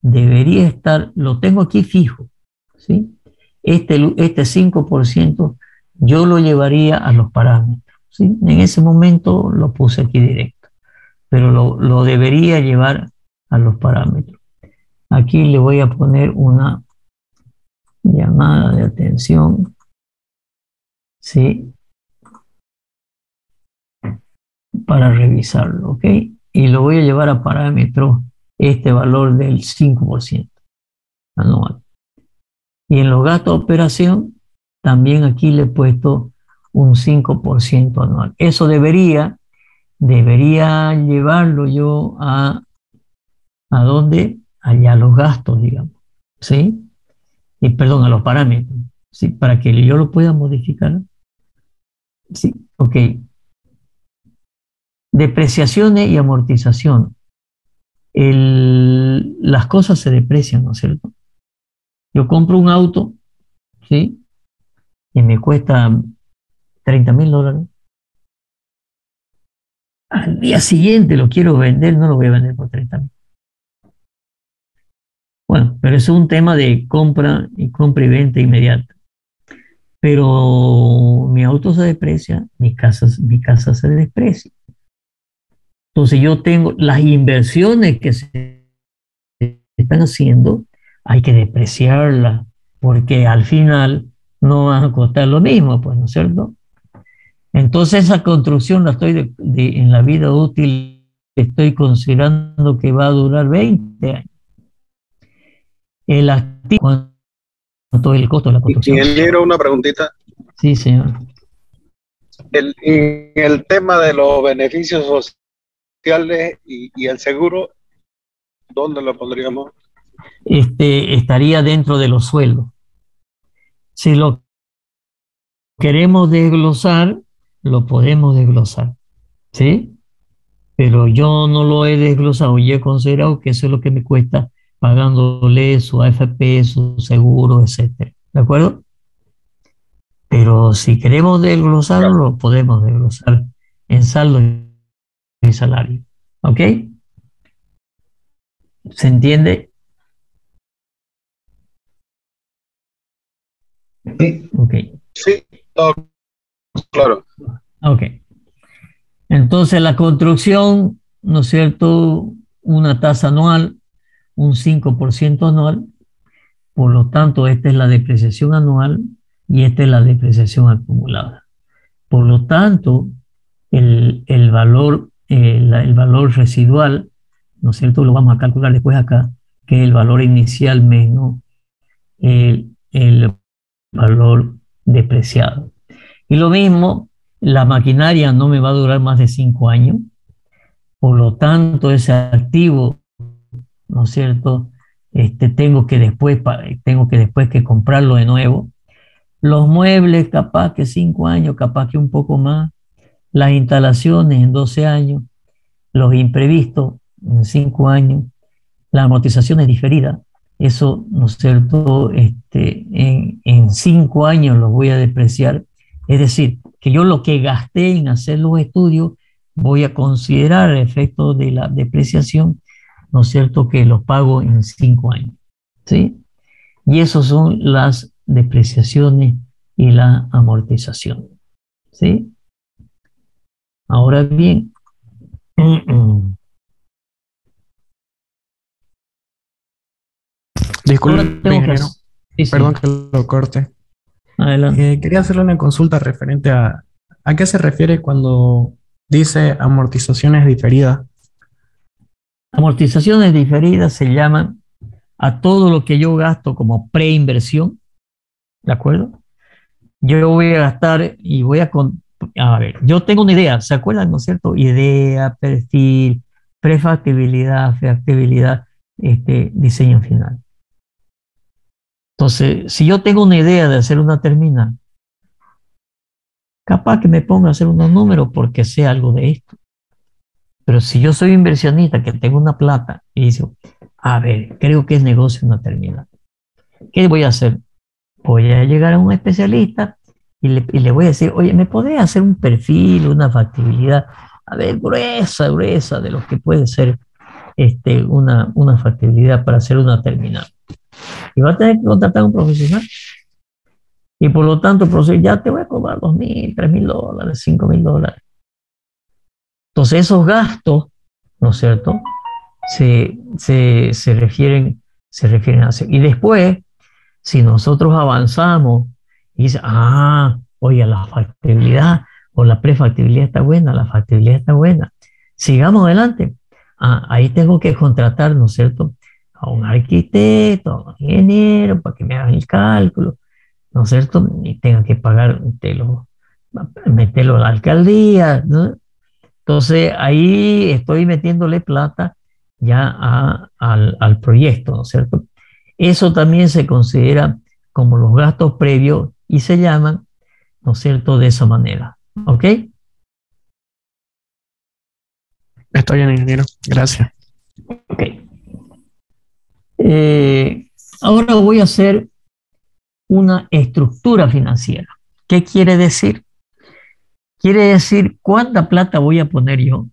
A: debería estar, lo tengo aquí fijo, ¿sí? Este 5% yo lo llevaría a los parámetros, ¿sí? En ese momento lo puse aquí directo, pero lo debería llevar a los parámetros. Aquí le voy a poner una llamada de atención, ¿sí? Para revisarlo, ¿ok? Y lo voy a llevar a parámetros este valor del 5% anual. Y en los gastos de operación, también aquí le he puesto un 5% anual. Eso debería llevarlo yo ¿a dónde? Allá a los gastos, digamos, ¿sí? Y perdón, a los parámetros, ¿sí? Para que yo lo pueda modificar. Sí, ok. Depreciaciones y amortización. Las cosas se deprecian, ¿no es cierto? Yo compro un auto, ¿sí? Y me cuesta $30,000. al día siguiente lo quiero vender, no lo voy a vender por 30.000. Bueno, pero eso es un tema de compra y venta inmediata. Pero mi auto se deprecia, mi casa se desprecia. Entonces yo tengo las inversiones que se están haciendo, hay que depreciarlas, porque al final no van a costar lo mismo, pues, ¿no es cierto? Entonces esa construcción la estoy en la vida útil, estoy considerando que va a durar 20 años. El activo, ¿cuánto es el costo de la construcción?
D: Ingeniero, una preguntita.
A: Sí, señor.
D: En el tema de los beneficios sociales y el seguro, ¿dónde lo pondríamos?
A: Estaría dentro de los sueldos. Si lo queremos desglosar, lo podemos desglosar, ¿sí? Pero yo no lo he desglosado y he considerado que eso es lo que me cuesta pagándole su AFP, su seguro, etcétera. ¿De acuerdo? Pero si queremos desglosarlo, lo podemos desglosar en saldo y salario. ¿Ok? ¿Se entiende?
D: Sí.
A: Ok.
D: Sí, todo claro.
A: Ok. Entonces la construcción, ¿no es cierto? Una tasa anual, un 5% anual. Por lo tanto, esta es la depreciación anual y esta es la depreciación acumulada. Por lo tanto, el valor residual, ¿no es cierto? Lo vamos a calcular después acá, que es el valor inicial menos el valor depreciado. Y lo mismo, la maquinaria no me va a durar más de 5 años, por lo tanto, ese activo, ¿no es cierto? Tengo que después que comprarlo de nuevo. Los muebles, capaz que 5 años, capaz que un poco más. Las instalaciones en 12 años. Los imprevistos en 5 años. Las amortizaciones diferidas. Eso, ¿no es cierto? En 5 años los voy a depreciar. Es decir, que yo lo que gasté en hacer los estudios, voy a considerar el efecto de la depreciación, ¿no es cierto? Que los pago en 5 años. ¿Sí? Y esas son las depreciaciones y la amortización. ¿Sí? Ahora bien,
E: Disculpe,
A: ahora tengo que
E: ingeniero.
A: sí, sí.
E: Perdón que lo corte.
A: Adelante.
E: Quería hacerle una consulta referente a qué se refiere cuando dice amortizaciones diferidas.
A: Amortizaciones diferidas se llaman a todo lo que yo gasto como preinversión, ¿de acuerdo? Yo voy a gastar y a ver, yo tengo una idea, ¿se acuerdan, no es cierto? Idea, perfil, prefactibilidad, factibilidad, diseño final. Entonces, si yo tengo una idea de hacer una terminal, capaz que me ponga a hacer unos números porque sé algo de esto. Pero si yo soy inversionista que tengo una plata y digo, a ver, creo que es negocio una terminal, ¿qué voy a hacer? Voy a llegar a un especialista y le voy a decir, oye, ¿me podés hacer un perfil, una factibilidad? A ver, gruesa de lo que puede ser una factibilidad para hacer una terminal. Y va a tener que contratar a un profesional. Y por lo tanto, ya te voy a cobrar $2.000, $3.000, $5.000. Entonces, esos gastos, ¿no es cierto? Se refieren a eso. Y después, si nosotros avanzamos y dice, oye, la factibilidad o la prefactibilidad está buena, la factibilidad está buena, sigamos adelante. Ahí tengo que contratar, ¿no es cierto?, a un arquitecto, a un ingeniero, para que me hagan el cálculo, ¿no es cierto? Y tenga que pagar, meterlo a la alcaldía, ¿no? Entonces ahí estoy metiéndole plata ya al proyecto, ¿no es cierto? Eso también se considera como los gastos previos y se llaman, ¿no es cierto?, de esa manera. ¿Ok?
E: Está bien, ingeniero. Gracias.
A: Ok. Ahora voy a hacer una estructura financiera. ¿Qué quiere decir? Quiere decir cuánta plata voy a poner yo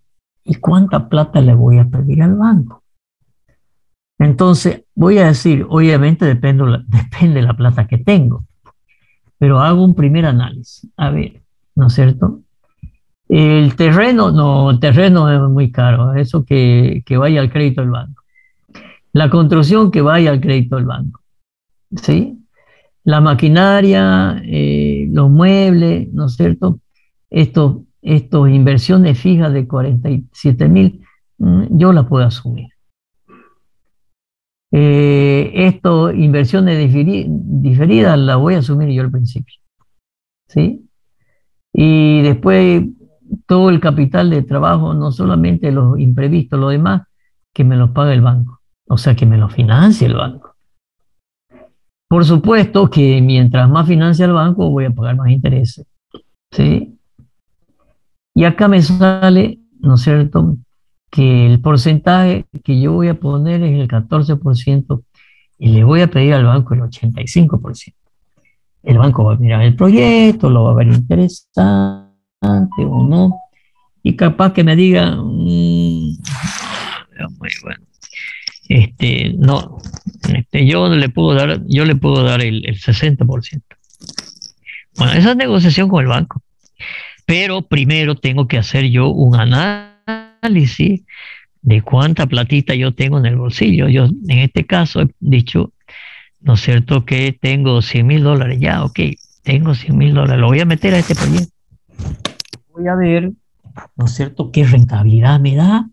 A: ¿Y cuánta plata le voy a pedir al banco? Entonces, voy a decir, obviamente depende de la plata que tengo, pero hago un primer análisis. A ver, ¿no es cierto? El terreno, no, el terreno es muy caro, eso que vaya al crédito del banco. La construcción que vaya al crédito del banco, ¿sí? La maquinaria, los muebles, ¿no es cierto? Estos inversiones fijas de 47.000, yo las puedo asumir. Esto, inversiones diferidas, las voy a asumir yo al principio, ¿sí? Y después todo el capital de trabajo, no solamente los imprevistos, lo demás, que me los paga el banco, o sea, que me lo financie el banco. Por supuesto que mientras más financia el banco, voy a pagar más intereses, ¿sí? Y acá me sale, ¿no es cierto?, que el porcentaje que yo voy a poner es el 14% y le voy a pedir al banco el 85%. El banco va a mirar el proyecto, lo va a ver interesante o no, y capaz que me diga, muy bueno, no, yo le puedo dar el 60%. Bueno, esa es negociación con el banco, pero primero tengo que hacer yo un análisis de cuánta platita yo tengo en el bolsillo. Yo en este caso he dicho, ¿no es cierto?, que tengo $100.000 ya, ok, tengo $100.000, lo voy a meter a este proyecto. Voy a ver, ¿no es cierto?, qué rentabilidad me da,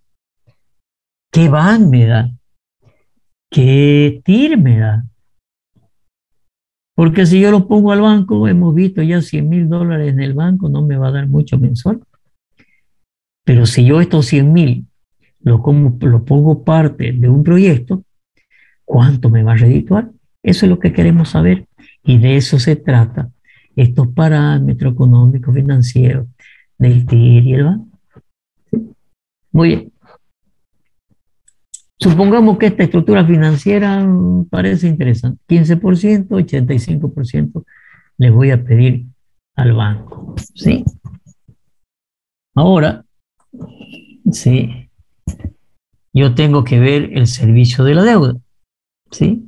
A: qué van me da, qué TIR me da. Porque si yo lo pongo al banco, hemos visto ya $100.000 en el banco, no me va a dar mucho mensual. Pero si yo estos 100.000 lo pongo parte de un proyecto, ¿cuánto me va a redituar? Eso es lo que queremos saber y de eso se trata, estos parámetros económicos, financieros del TIR y el banco. ¿Sí? Muy bien. Supongamos que esta estructura financiera parece interesante. 15%, 85% les voy a pedir al banco. ¿Sí? Ahora, sí, yo tengo que ver el servicio de la deuda. ¿Sí?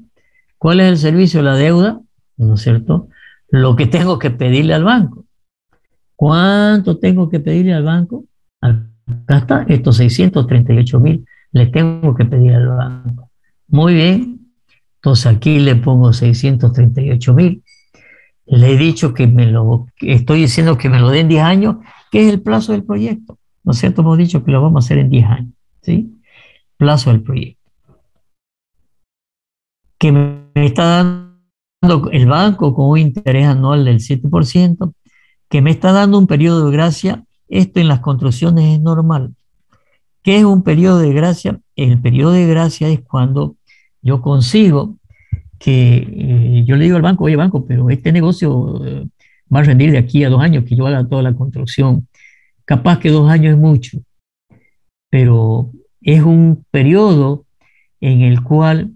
A: ¿Cuál es el servicio de la deuda? ¿No es cierto? Lo que tengo que pedirle al banco. ¿Cuánto tengo que pedirle al banco? Acá está, estos 638.000 le tengo que pedir al banco. Muy bien, entonces aquí le pongo 638.000. Le he dicho que estoy diciendo que me lo den 10 años, que es el plazo del proyecto. ¿No es cierto? Hemos dicho que lo vamos a hacer en 10 años. ¿Sí? Plazo del proyecto. Que me está dando el banco con un interés anual del 7%, que me está dando un periodo de gracia. Esto en las construcciones es normal. ¿Qué es un periodo de gracia? El periodo de gracia es cuando yo consigo que yo le digo al banco, oye banco, pero este negocio va a rendir de aquí a 2 años, que yo haga toda la construcción. Capaz que 2 años es mucho, pero es un periodo en el cual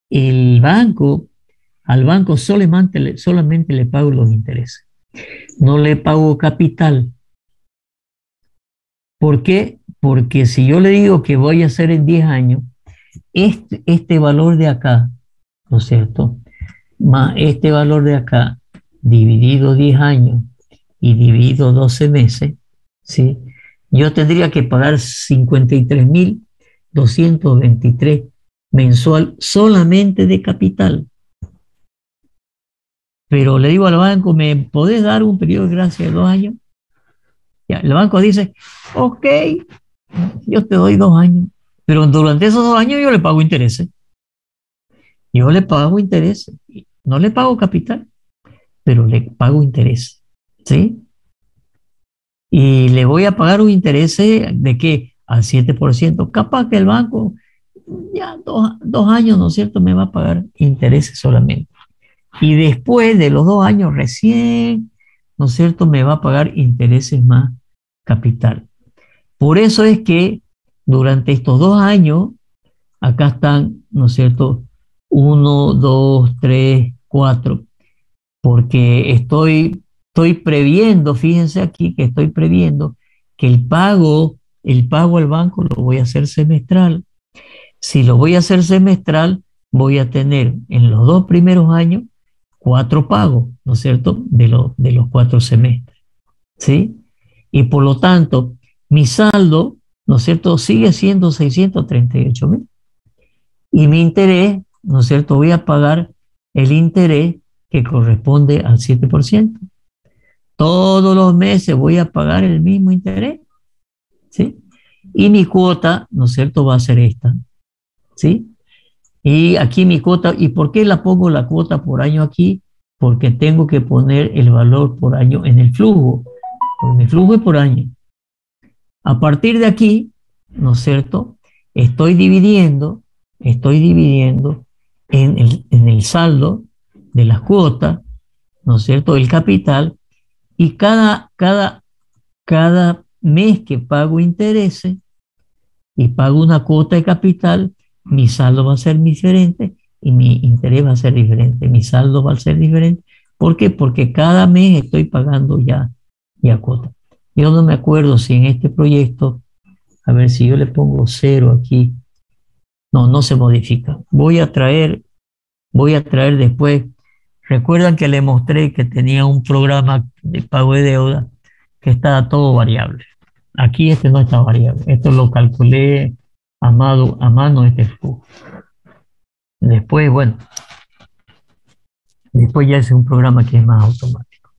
A: al banco solamente le pago los intereses. No le pago capital. ¿Por qué? Porque si yo le digo que voy a hacer en 10 años, este valor de acá, ¿no es cierto?, más este valor de acá, dividido 10 años y dividido 12 meses, ¿sí? Yo tendría que pagar 53.223 mensual solamente de capital. Pero le digo al banco, ¿me podés dar un periodo de gracia de 2 años? Ya, el banco dice, ok, yo te doy 2 años, pero durante esos 2 años yo le pago intereses. Yo le pago intereses, no le pago capital, pero le pago intereses, ¿sí? Y le voy a pagar un interés de ¿qué? Al 7%. Capaz que el banco, ya 2 años, ¿no es cierto?, me va a pagar intereses solamente. Y después de los 2 años recién, ¿no es cierto?, me va a pagar intereses más capital. Por eso es que durante estos 2 años, acá están, ¿no es cierto?, 1, 2, 3, 4, porque estoy previendo, fíjense aquí que estoy previendo que el pago el pago al banco lo voy a hacer semestral. Si lo voy a hacer semestral, voy a tener en los 2 primeros años 4 pagos, ¿no es cierto?, de los 4 semestres, ¿sí? Y por lo tanto, mi saldo, ¿no es cierto?, sigue siendo 638.000. Y mi interés, ¿no es cierto?, voy a pagar el interés que corresponde al 7%. Todos los meses voy a pagar el mismo interés, ¿sí? Y mi cuota, ¿no es cierto?, va a ser esta, ¿sí? Y aquí mi cuota, ¿y por qué la pongo la cuota por año aquí? Porque tengo que poner el valor por año en el flujo, porque mi flujo es por año. A partir de aquí, ¿no es cierto?, estoy dividiendo en el saldo de las cuotas, ¿no es cierto?, el capital, y cada mes que pago intereses y pago una cuota de capital, mi saldo va a ser diferente y mi interés va a ser diferente, mi saldo va a ser diferente. ¿Por qué? Porque cada mes estoy pagando ya cuota. Yo no me acuerdo si en este proyecto, a ver si yo le pongo 0 aquí, no se modifica. Voy a traer después. Recuerdan que le mostré que tenía un programa de pago de deuda que estaba todo variable. Aquí este no está variable. Esto lo calculé a mano este flujo. Después, bueno, después ya es un programa que es más automático.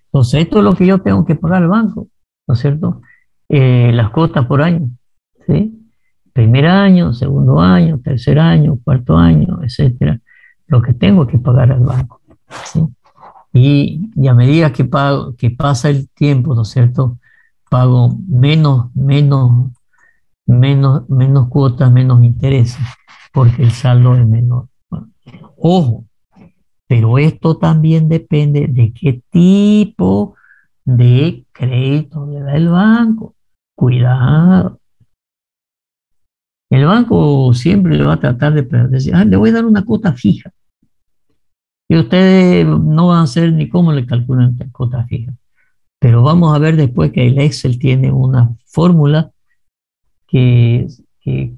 A: Entonces, esto es lo que yo tengo que pagar al banco, ¿no es cierto? Las cuotas por año, ¿sí? Primer año, segundo año, tercer año, cuarto año, etcétera. Lo que tengo que pagar al banco, ¿sí? Y a medida que pasa el tiempo, ¿no es cierto?, pago menos cuotas, menos intereses, porque el saldo es menor. Bueno, ojo, pero esto también depende de qué tipo de crédito le da el banco. Cuidado. El banco siempre le va a tratar de decir, le voy a dar una cuota fija. Y ustedes no van a hacer ni cómo le calculan la cuota fija. Pero vamos a ver después que el Excel tiene una fórmula que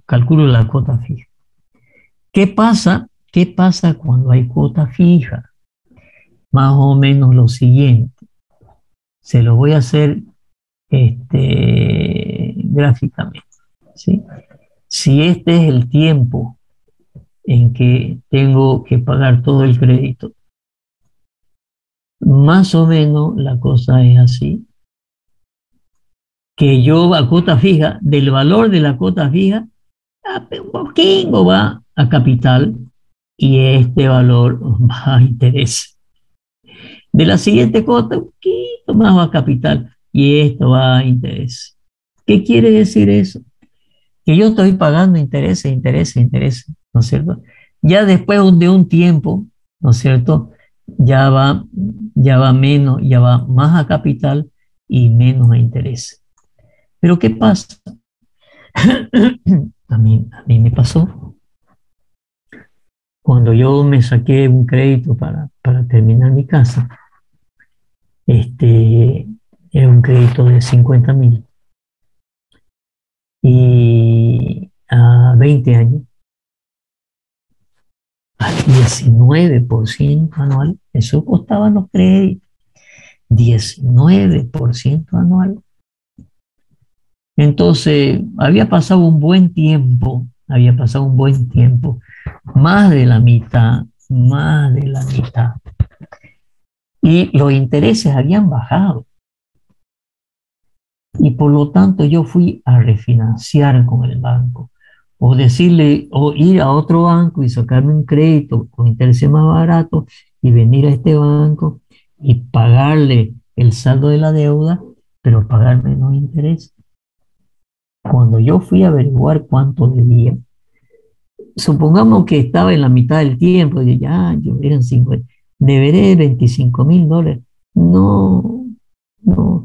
A: calcula la cuota fija. ¿Qué pasa? ¿Qué pasa cuando hay cuota fija? Más o menos lo siguiente. Se lo voy a hacer gráficamente, ¿sí? Si este es el tiempo en que tengo que pagar todo el crédito, más o menos la cosa es así, que yo a cuota fija, del valor de la cuota fija, un poquito va a capital y este valor va a interés. De la siguiente cuota, un poquito más va a capital y esto va a interés. ¿Qué quiere decir eso? Que yo estoy pagando intereses, ¿no es cierto? Ya después de un tiempo, ¿no es cierto?, ya va menos, ya va más a capital y menos a interés. Pero ¿qué pasa? A mí me pasó. Cuando yo me saqué un crédito para terminar mi casa, era un crédito de 50.000 y a 20 años, a 19% anual, eso costaban los créditos, 19% anual. Entonces, había pasado un buen tiempo, más de la mitad, y los intereses habían bajado. Y por lo tanto yo fui a refinanciar con el banco, o decirle, o ir a otro banco y sacarme un crédito con intereses más baratos y venir a este banco y pagarle el saldo de la deuda, pero pagar menos interés. Cuando yo fui a averiguar cuánto debía, supongamos que estaba en la mitad del tiempo, y ya, yo eran 50, deberé $25.000. No,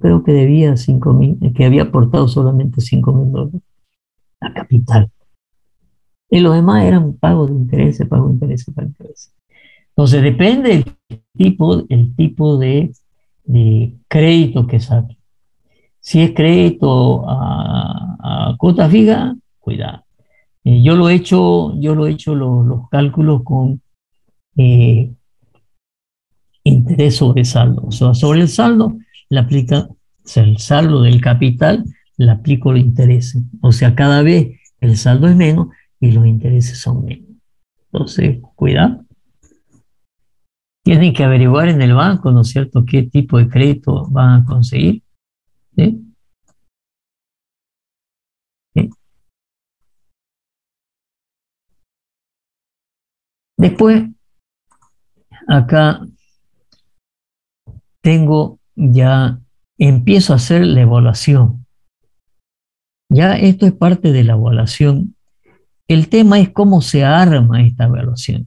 A: creo que debía 5.000, que había aportado solamente $5.000 a capital. Y los demás eran pagos de intereses, pagos de intereses, pagos de intereses. Entonces depende el tipo de crédito que saque. Si es crédito la cuota fija, cuidado. Yo lo he hecho los cálculos con eh, interés sobre saldo. O sea, sobre el saldo le aplica, o sea, el saldo del capital le aplico los intereses. O sea, cada vez el saldo es menos y los intereses son menos. Entonces, cuidado. Tienen que averiguar en el banco, ¿no es cierto?, qué tipo de crédito van a conseguir. ¿Sí? ¿Sí? Después, acá empiezo a hacer la evaluación. Ya esto es parte de la evaluación. El tema es cómo se arma esta evaluación.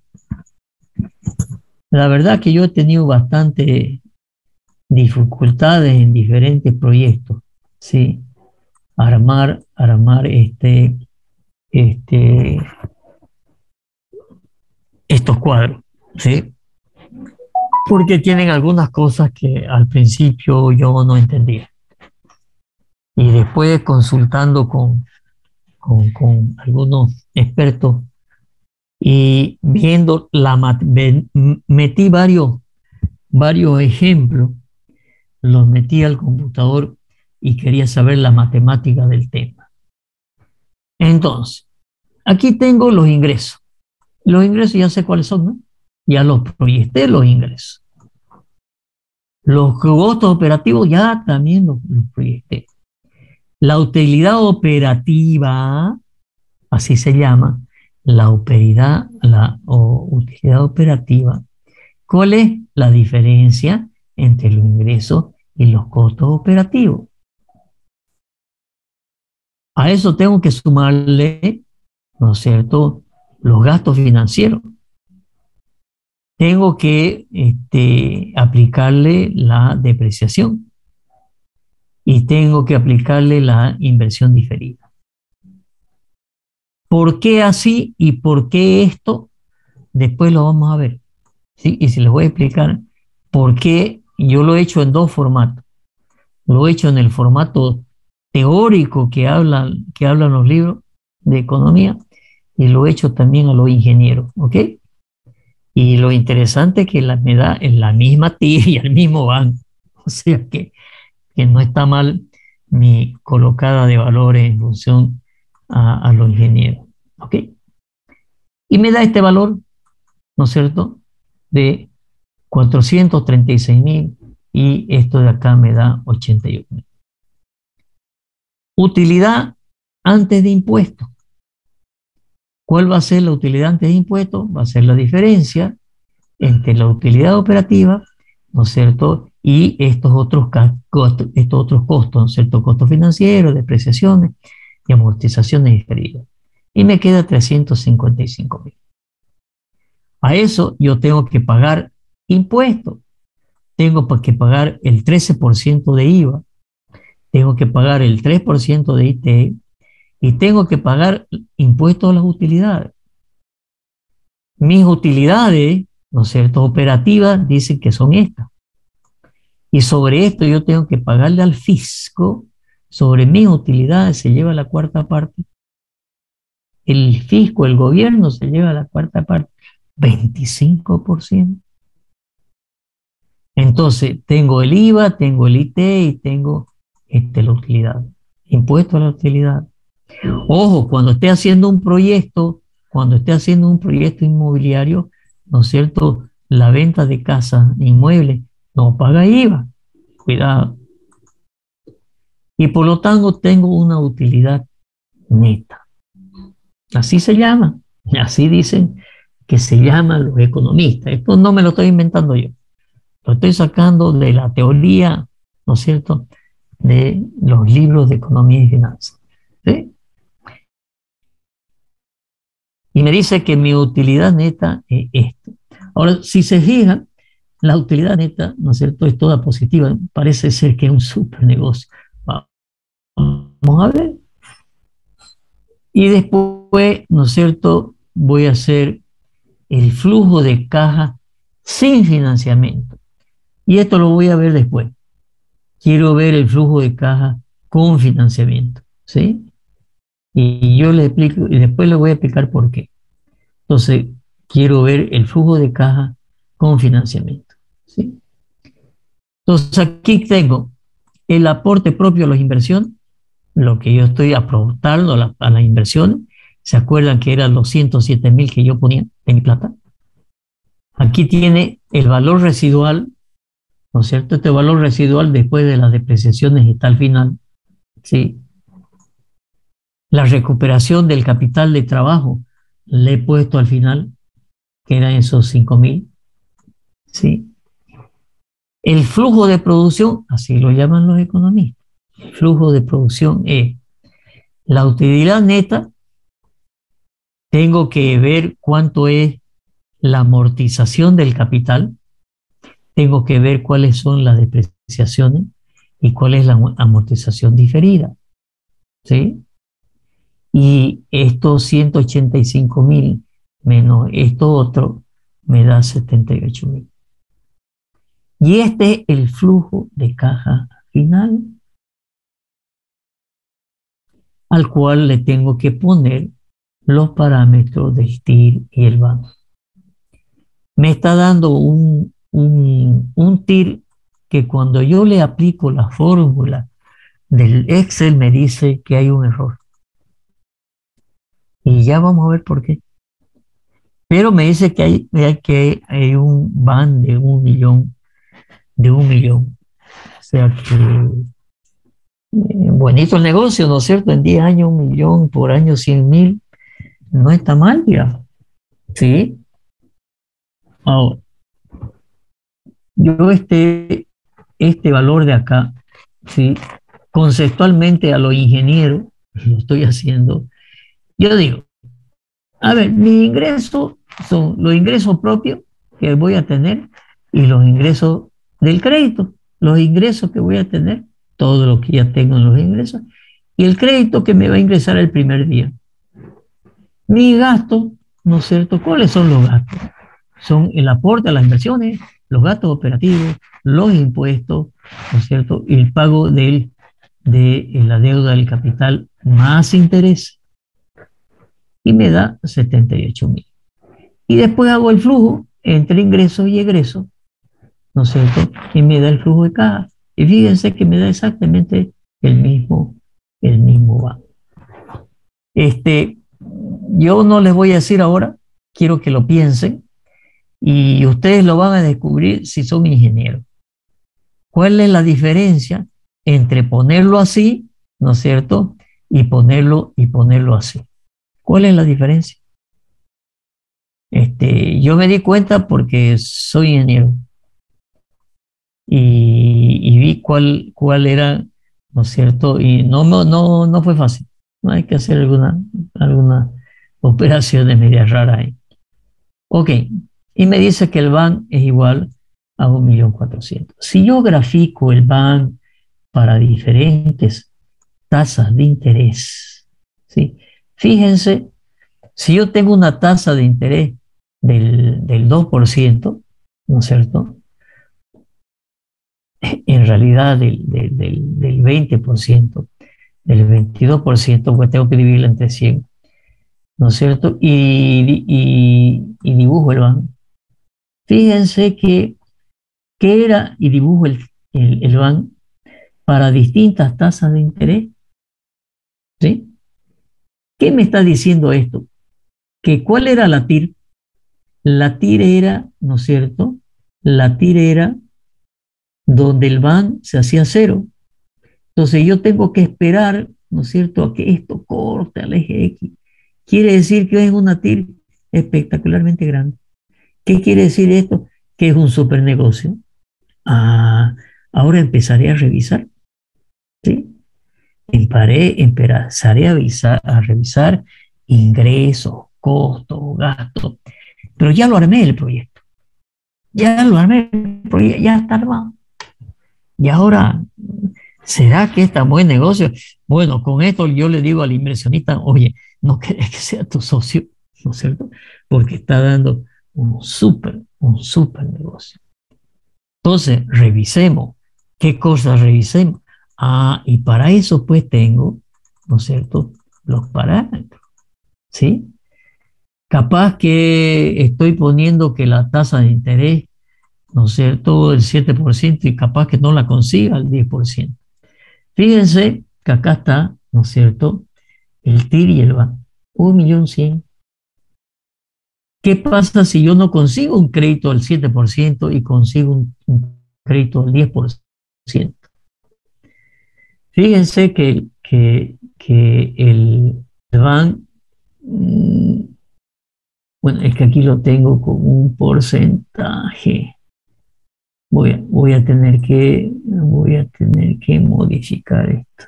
A: La verdad que yo he tenido bastante dificultades en diferentes proyectos, ¿sí? Armar estos cuadros, ¿sí? Porque tienen algunas cosas que al principio yo no entendía. Y después consultando con algunos expertos y viendo metí varios ejemplos, los metí al computador y quería saber la matemática del tema. Entonces, aquí tengo los ingresos. Los ingresos ya sé cuáles son, ¿no? Ya los proyecté los ingresos. Los costos operativos ya también los proyecté. La utilidad operativa, así se llama, la utilidad operativa. ¿Cuál es la diferencia entre los ingresos y los costos operativos? A eso tengo que sumarle, ¿no es cierto?, los gastos financieros. Tengo que aplicarle la depreciación y tengo que aplicarle la inversión diferida. ¿Por qué así y por qué esto? Después lo vamos a ver, ¿sí? Y si les voy a explicar por qué yo lo he hecho en dos formatos. Lo he hecho en el formato teórico que hablan los libros de economía y lo he hecho también a los ingenieros, ¿ok? Y lo interesante es que me da en la misma TIR y al mismo banco. O sea que no está mal mi colocada de valores en función a los ingenieros, ¿ok? Y me da este valor, ¿no es cierto?, de 436.000 y esto de acá me da 81.000. Utilidad antes de impuestos. ¿Cuál va a ser la utilidad antes de impuestos? Va a ser la diferencia entre la utilidad operativa, ¿no es cierto?, y estos otros costos, ¿no es cierto?, costos financieros, depreciaciones y amortizaciones diferidas. Y me queda 355.000. A eso yo tengo que pagar impuestos. Tengo que pagar el 13% de IVA, tengo que pagar el 3% de ITE y tengo que pagar impuestos a las utilidades. Mis utilidades, ¿no es cierto?, operativas, dicen que son estas. Y sobre esto yo tengo que pagarle al fisco, sobre mis utilidades se lleva la cuarta parte. El fisco, el gobierno se lleva la cuarta parte, 25%. Entonces, tengo el IVA, tengo el ITE y tengo la utilidad, impuesto a la utilidad. Ojo, cuando esté haciendo un proyecto inmobiliario, ¿no es cierto?, la venta de casas, inmuebles, no paga IVA. Cuidado. Y por lo tanto tengo una utilidad neta. Así se llama. Así dicen que se llaman los economistas. Esto no me lo estoy inventando yo. Lo estoy sacando de la teoría, ¿no es cierto?, de los libros de economía y finanzas. ¿Sí? Y me dice que mi utilidad neta es esto. Ahora, si se fijan, la utilidad neta, ¿no es cierto?, es toda positiva. Parece ser que es un súper negocio. Vamos a ver. Y después, ¿no es cierto?, voy a hacer el flujo de caja sin financiamiento. Y esto lo voy a ver después. Quiero ver el flujo de caja con financiamiento, ¿sí? Y yo le explico, y después le voy a explicar por qué. Entonces, quiero ver el flujo de caja con financiamiento, ¿sí? Entonces, aquí tengo el aporte propio a las inversiones, lo que yo estoy aportando a las inversiones. ¿Se acuerdan que eran los 107.000 que yo ponía de mi plata? Aquí tiene el valor residual, ¿no es cierto? Este valor residual después de las depreciaciones está al final, ¿sí? La recuperación del capital de trabajo le he puesto al final, que eran esos 5.000, ¿sí? El flujo de producción, así lo llaman los economistas, el flujo de producción es la utilidad neta. Tengo que ver cuánto es la amortización del capital, tengo que ver cuáles son las depreciaciones y cuál es la amortización diferida, ¿sí? Y estos 185.000 menos esto otro me da 78.000. Y este es el flujo de caja final al cual le tengo que poner los parámetros del TIR y el BAN. Me está dando un TIR que cuando yo le aplico la fórmula del Excel me dice que hay un error. Y ya vamos a ver por qué. Pero me dice que hay un BAN de 1.000.000. O sea que bonito el negocio, ¿no es cierto? En 10 años 1.000.000, por año 100.000. No está mal, ya. ¿Sí? Ahora, yo este valor de acá, ¿sí? Conceptualmente a los ingenieros, lo estoy haciendo. Yo digo, a ver, mis ingresos son los ingresos propios que voy a tener y los ingresos del crédito, los ingresos que voy a tener, todo lo que ya tengo en los ingresos, y el crédito que me va a ingresar el primer día. Mis gastos, ¿no es cierto? ¿Cuáles son los gastos? Son el aporte a las inversiones, los gastos operativos, los impuestos, ¿no es cierto? Y el pago de la deuda del capital más interés. Y me da 78.000. Y después hago el flujo entre ingresos y egresos, ¿no es cierto? Y me da el flujo de caja. Y fíjense que me da exactamente el mismo banco. Yo no les voy a decir ahora, quiero que lo piensen y ustedes lo van a descubrir si son ingenieros. ¿Cuál es la diferencia entre ponerlo así, ¿no es cierto? Y ponerlo así. ¿Cuál es la diferencia? Yo me di cuenta porque soy ingeniero y vi cuál era, ¿no es cierto? Y no fue fácil. No hay que hacer alguna operaciones medias raras ahí. Ok, y me dice que el BAN es igual a 1.400.000. Si yo grafico el BAN para diferentes tasas de interés, ¿sí? Fíjense, si yo tengo una tasa de interés del 2%, ¿no es cierto? En realidad del 20%, del 22%, pues tengo que dividirla entre 100, ¿no es cierto? Y dibujo el BAN. Fíjense que era, y dibujo el BAN para distintas tasas de interés, ¿sí? ¿Qué me está diciendo esto? Que ¿cuál era la TIR? La TIR era, ¿no es cierto? La TIR era donde el BAN se hacía cero. Entonces yo tengo que esperar, ¿no es cierto?, a que esto corte al eje X. Quiere decir que es una TIR espectacularmente grande. ¿Qué quiere decir esto? Que es un super negocio. Ahora empezaré a revisar, ¿sí? Empezaré a revisar ingresos, costos, gastos. Pero ya lo armé el proyecto. Ya lo armé el proyecto, ya está armado. Y ahora, ¿será que es tan buen negocio? Bueno, con esto yo le digo al inversionista, oye, no querés que sea tu socio, ¿no es cierto? Porque está dando un súper negocio. Entonces, revisemos. ¿Qué cosas revisemos? Y para eso pues tengo, ¿no es cierto?, los parámetros, ¿sí? Capaz que estoy poniendo que la tasa de interés, ¿no es cierto?, el 7% y capaz que no la consiga el 10%. Fíjense que acá está, ¿no es cierto?, el TIR y el BAN, 1.100.000. ¿Qué pasa si yo no consigo un crédito al 7% y consigo un crédito al 10%? Fíjense que el BAN, bueno, es que aquí lo tengo con un porcentaje. Voy a tener que modificar esto.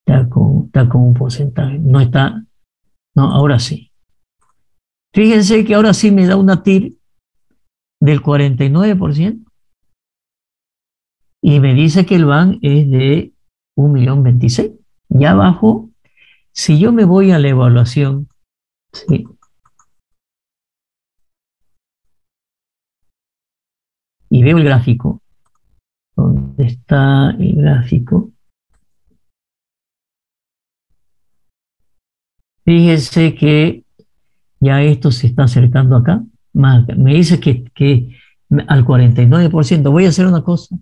A: Está con un porcentaje. No está. No, ahora sí. Fíjense que ahora sí me da una TIR del 49% y me dice que el BAN es de 1.026.000. Ya abajo, si yo me voy a la evaluación, ¿sí?, y veo el gráfico, ¿dónde está el gráfico? Fíjense que ya esto se está acercando acá. Me dice que al 49%. Voy a hacer una cosa.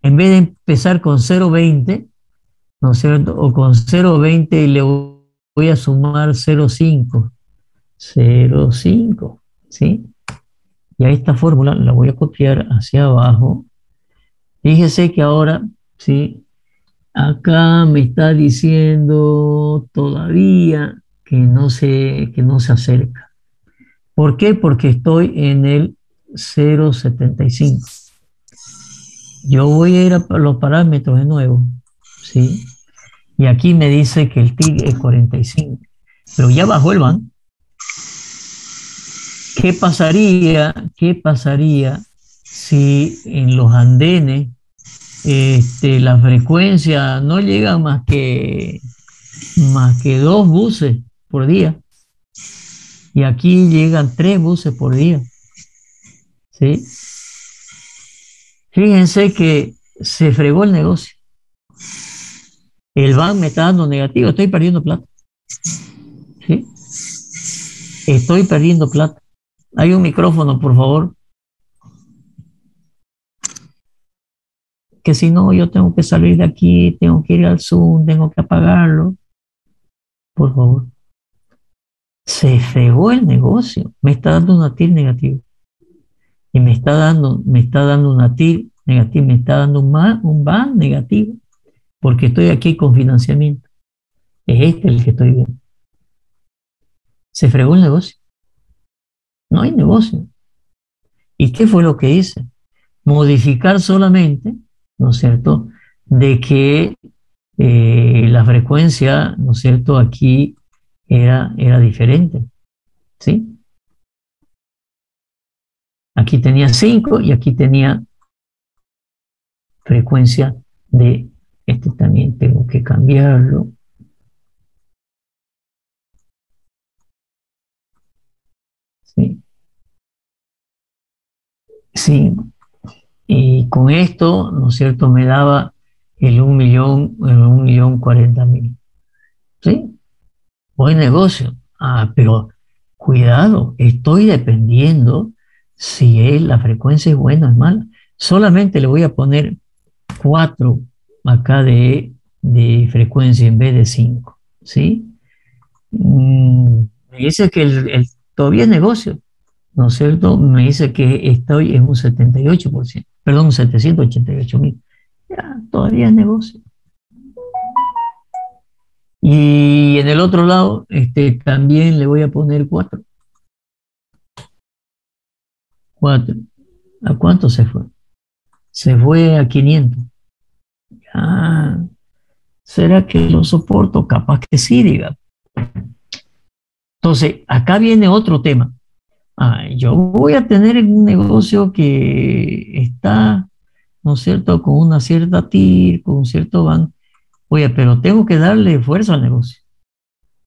A: En vez de empezar con 0.20, ¿no es cierto?, o con 0.20 le voy a sumar 0.5. 0.5, ¿sí? Y a esta fórmula la voy a copiar hacia abajo. Fíjese que ahora, ¿sí?, acá me está diciendo todavía que no se acerca. ¿Por qué? Porque estoy en el 0.75. Yo voy a ir a los parámetros de nuevo, ¿sí? Y aquí me dice que el TIG es 45. Pero ya bajó el BAN. ¿Qué pasaría si en los andenes la frecuencia no llega más que 2 buses por día? Y aquí llegan 3 buses por día, ¿sí? Fíjense que se fregó el negocio. El BAN me está dando negativo, estoy perdiendo plata, ¿sí? Estoy perdiendo plata. Hay un micrófono, por favor. Que si no, yo tengo que salir de aquí, tengo que ir al Zoom, tengo que apagarlo. Por favor. Se fregó el negocio. Me está dando una TIR negativa. Y me está dando una TIR negativa, me está dando un BAN negativo, porque estoy aquí con financiamiento. Es este el que estoy viendo. Se fregó el negocio. No hay negocio. ¿Y qué fue lo que hice? Modificar solamente, ¿no es cierto?, de que la frecuencia, ¿no es cierto?, aquí era diferente, ¿sí? Aquí tenía 5 y aquí tenía frecuencia de, también tengo que cambiarlo. Sí. Sí. Y con esto, ¿no es cierto?, me daba el 1.040.000. ¿Sí? Buen negocio. Pero cuidado, estoy dependiendo si la frecuencia es buena o es mala. Solamente le voy a poner 4 acá de frecuencia en vez de 5. ¿Sí? Me dice que todavía es negocio, ¿no es cierto? Me dice que estoy en un 78%, perdón, 788.000. Ya, todavía es negocio. Y en el otro lado, también le voy a poner 4. 4. ¿A cuánto se fue? Se fue a 500. ¿Será que lo soporto? Capaz que sí, diga. Entonces, acá viene otro tema. Yo voy a tener un negocio que está, ¿no es cierto?, con una cierta TIR, con un cierto BAN. Oye, pero tengo que darle fuerza al negocio.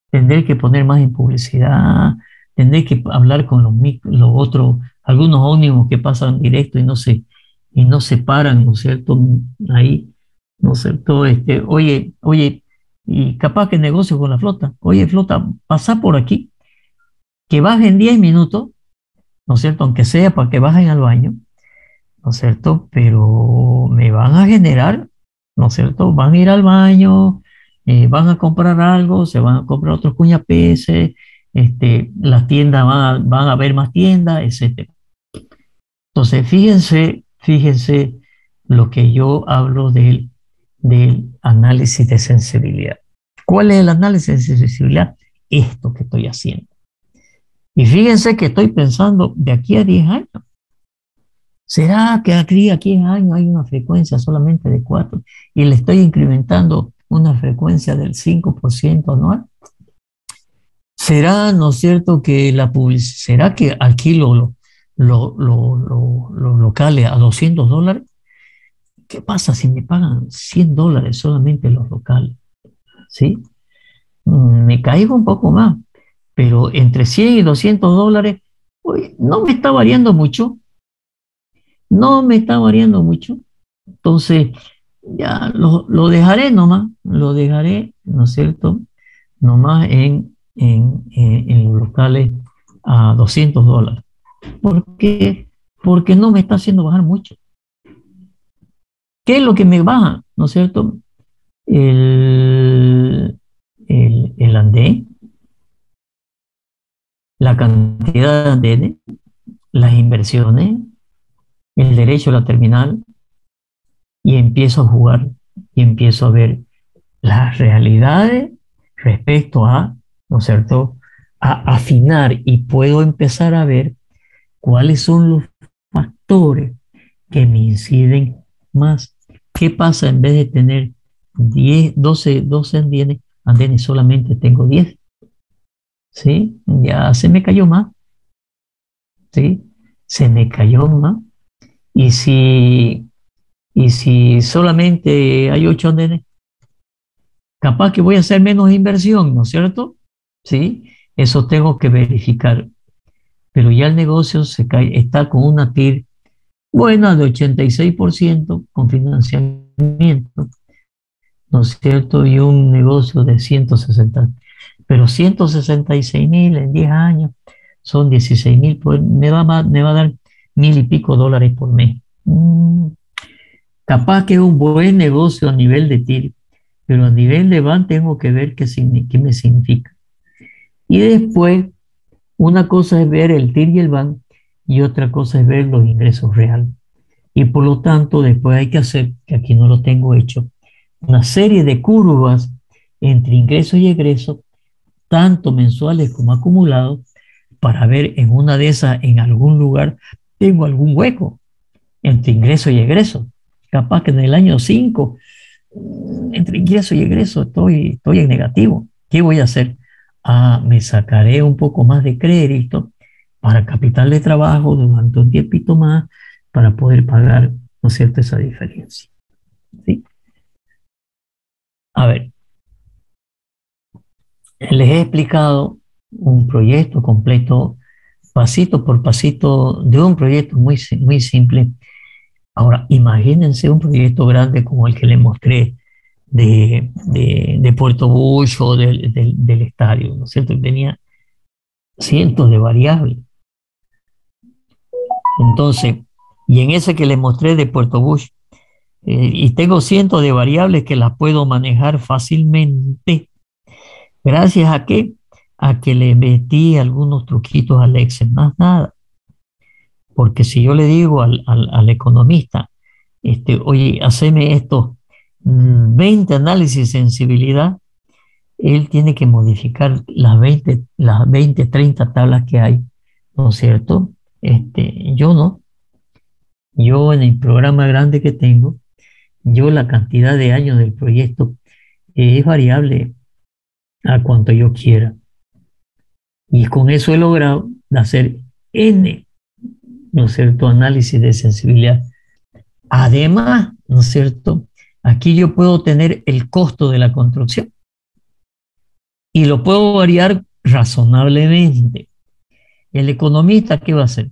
A: Tendré que poner más en publicidad, tendré que hablar con los otros, algunos ómnibus que pasan directo y no se paran, ¿no es cierto?, ahí, ¿no es cierto? Oye, y capaz que negocio con la flota. Oye, flota, pasa por aquí, que bajen 10 minutos, ¿no es cierto? Aunque sea para que bajen al baño, ¿no es cierto? Pero me van a generar, ¿no es cierto? Van a ir al baño, van a comprar algo, se van a comprar otros cuñapeses, las tiendas van a ver más tiendas, etcétera. Entonces, fíjense lo que yo hablo del análisis de sensibilidad. ¿Cuál es el análisis de sensibilidad? Esto que estoy haciendo. Y fíjense que estoy pensando de aquí a 10 años. ¿Será que aquí a 10 años hay una frecuencia solamente de 4 y le estoy incrementando una frecuencia del 5% anual? ¿Será, no es cierto, que será que alquilo los locales a $200? ¿Qué pasa si me pagan $100 solamente los locales? ¿Sí? Me caigo un poco más, pero entre 100 y $200, uy, no me está variando mucho, no me está variando mucho. Entonces, ya lo dejaré nomás, lo dejaré, ¿no es cierto? Nomás en los locales a $200. ¿Por qué? Porque no me está haciendo bajar mucho. ¿Qué es lo que me baja? ¿No es cierto? El andén, la cantidad de andenes, las inversiones, el derecho a la terminal, y empiezo a jugar y empiezo a ver las realidades respecto a, ¿no es cierto?, a afinar, y puedo empezar a ver cuáles son los factores que me inciden más. ¿Qué pasa en vez de tener 10, 12 andenes, solamente tengo 10? ¿Sí? Ya se me cayó más. ¿Sí? Se me cayó más. Y si solamente hay 8 andenes, capaz que voy a hacer menos inversión, ¿no es cierto? ¿Sí? Eso tengo que verificar. Pero ya el negocio está con una TIR buena de 86% con financiamiento, ¿no es cierto? Y un negocio de 160. Pero 166.000 en 10 años son 16.000, pues me va a dar $1,000 y pico por mes. Capaz que es un buen negocio a nivel de TIR, pero a nivel de BAN tengo que ver qué me significa. Y después, una cosa es ver el TIR y el BAN, y otra cosa es ver los ingresos reales. Y por lo tanto, después hay que hacer, que aquí no lo tengo hecho, una serie de curvas entre ingresos y egresos, tanto mensuales como acumulados, para ver en una de esas, en algún lugar, tengo algún hueco entre ingreso y egreso. Capaz que en el año 5, entre ingreso y egreso, estoy en negativo. ¿Qué voy a hacer? Me sacaré un poco más de crédito para capital de trabajo durante un tiempito más para poder pagar, ¿no es cierto?, esa diferencia. ¿Sí? A ver, les he explicado un proyecto completo, pasito por pasito, de un proyecto muy, muy simple. Ahora, imagínense un proyecto grande como el que les mostré de Puerto Bush o del estadio, ¿no es cierto? Tenía cientos de variables. Entonces, y en ese que les mostré de Puerto Bush, y tengo cientos de variables que las puedo manejar fácilmente. ¿Gracias a qué? A que le metí algunos truquitos al Excel, más nada. Porque si yo le digo al economista, oye, haceme estos 20 análisis de sensibilidad, él tiene que modificar las 20, 30 tablas que hay, ¿no es cierto? Yo no. Yo en el programa grande que tengo, yo la cantidad de años del proyecto es variable a cuanto yo quiera. Y con eso he logrado hacer N, ¿no es cierto?, análisis de sensibilidad. Además, ¿no es cierto?, aquí yo puedo tener el costo de la construcción y lo puedo variar razonablemente. El economista, ¿qué va a hacer?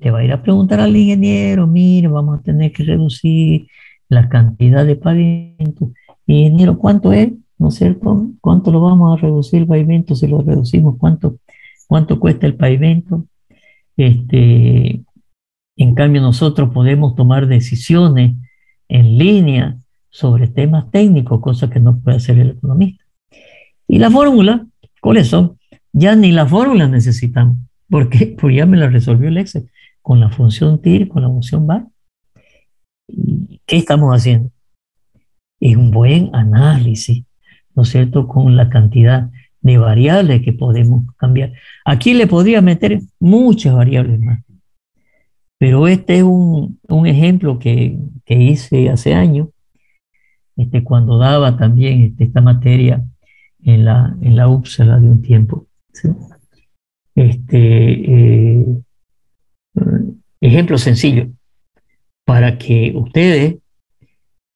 A: Le va a ir a preguntar al ingeniero: mire, vamos a tener que reducir la cantidad de pavimento. Ingeniero, ¿cuánto es? ¿no es cierto? ¿Cuánto lo vamos a reducir el pavimento? Si lo reducimos, ¿cuánto cuesta el pavimento? En cambio, nosotros podemos tomar decisiones en línea sobre temas técnicos, cosas que no puede hacer el economista. Y la fórmula, ¿cuáles son? Ya ni la fórmula necesitamos. ¿Por qué? Porque ya me la resolvió el Excel con la función TIR, con la función VAR. ¿Qué estamos haciendo? Es un buen análisis, ¿no es cierto? Con la cantidad de variables que podemos cambiar. Aquí le podría meter muchas variables más, pero este es un ejemplo que hice hace años, cuando daba también esta materia en la UPSA de un tiempo. ¿Sí? Ejemplo sencillo, para que ustedes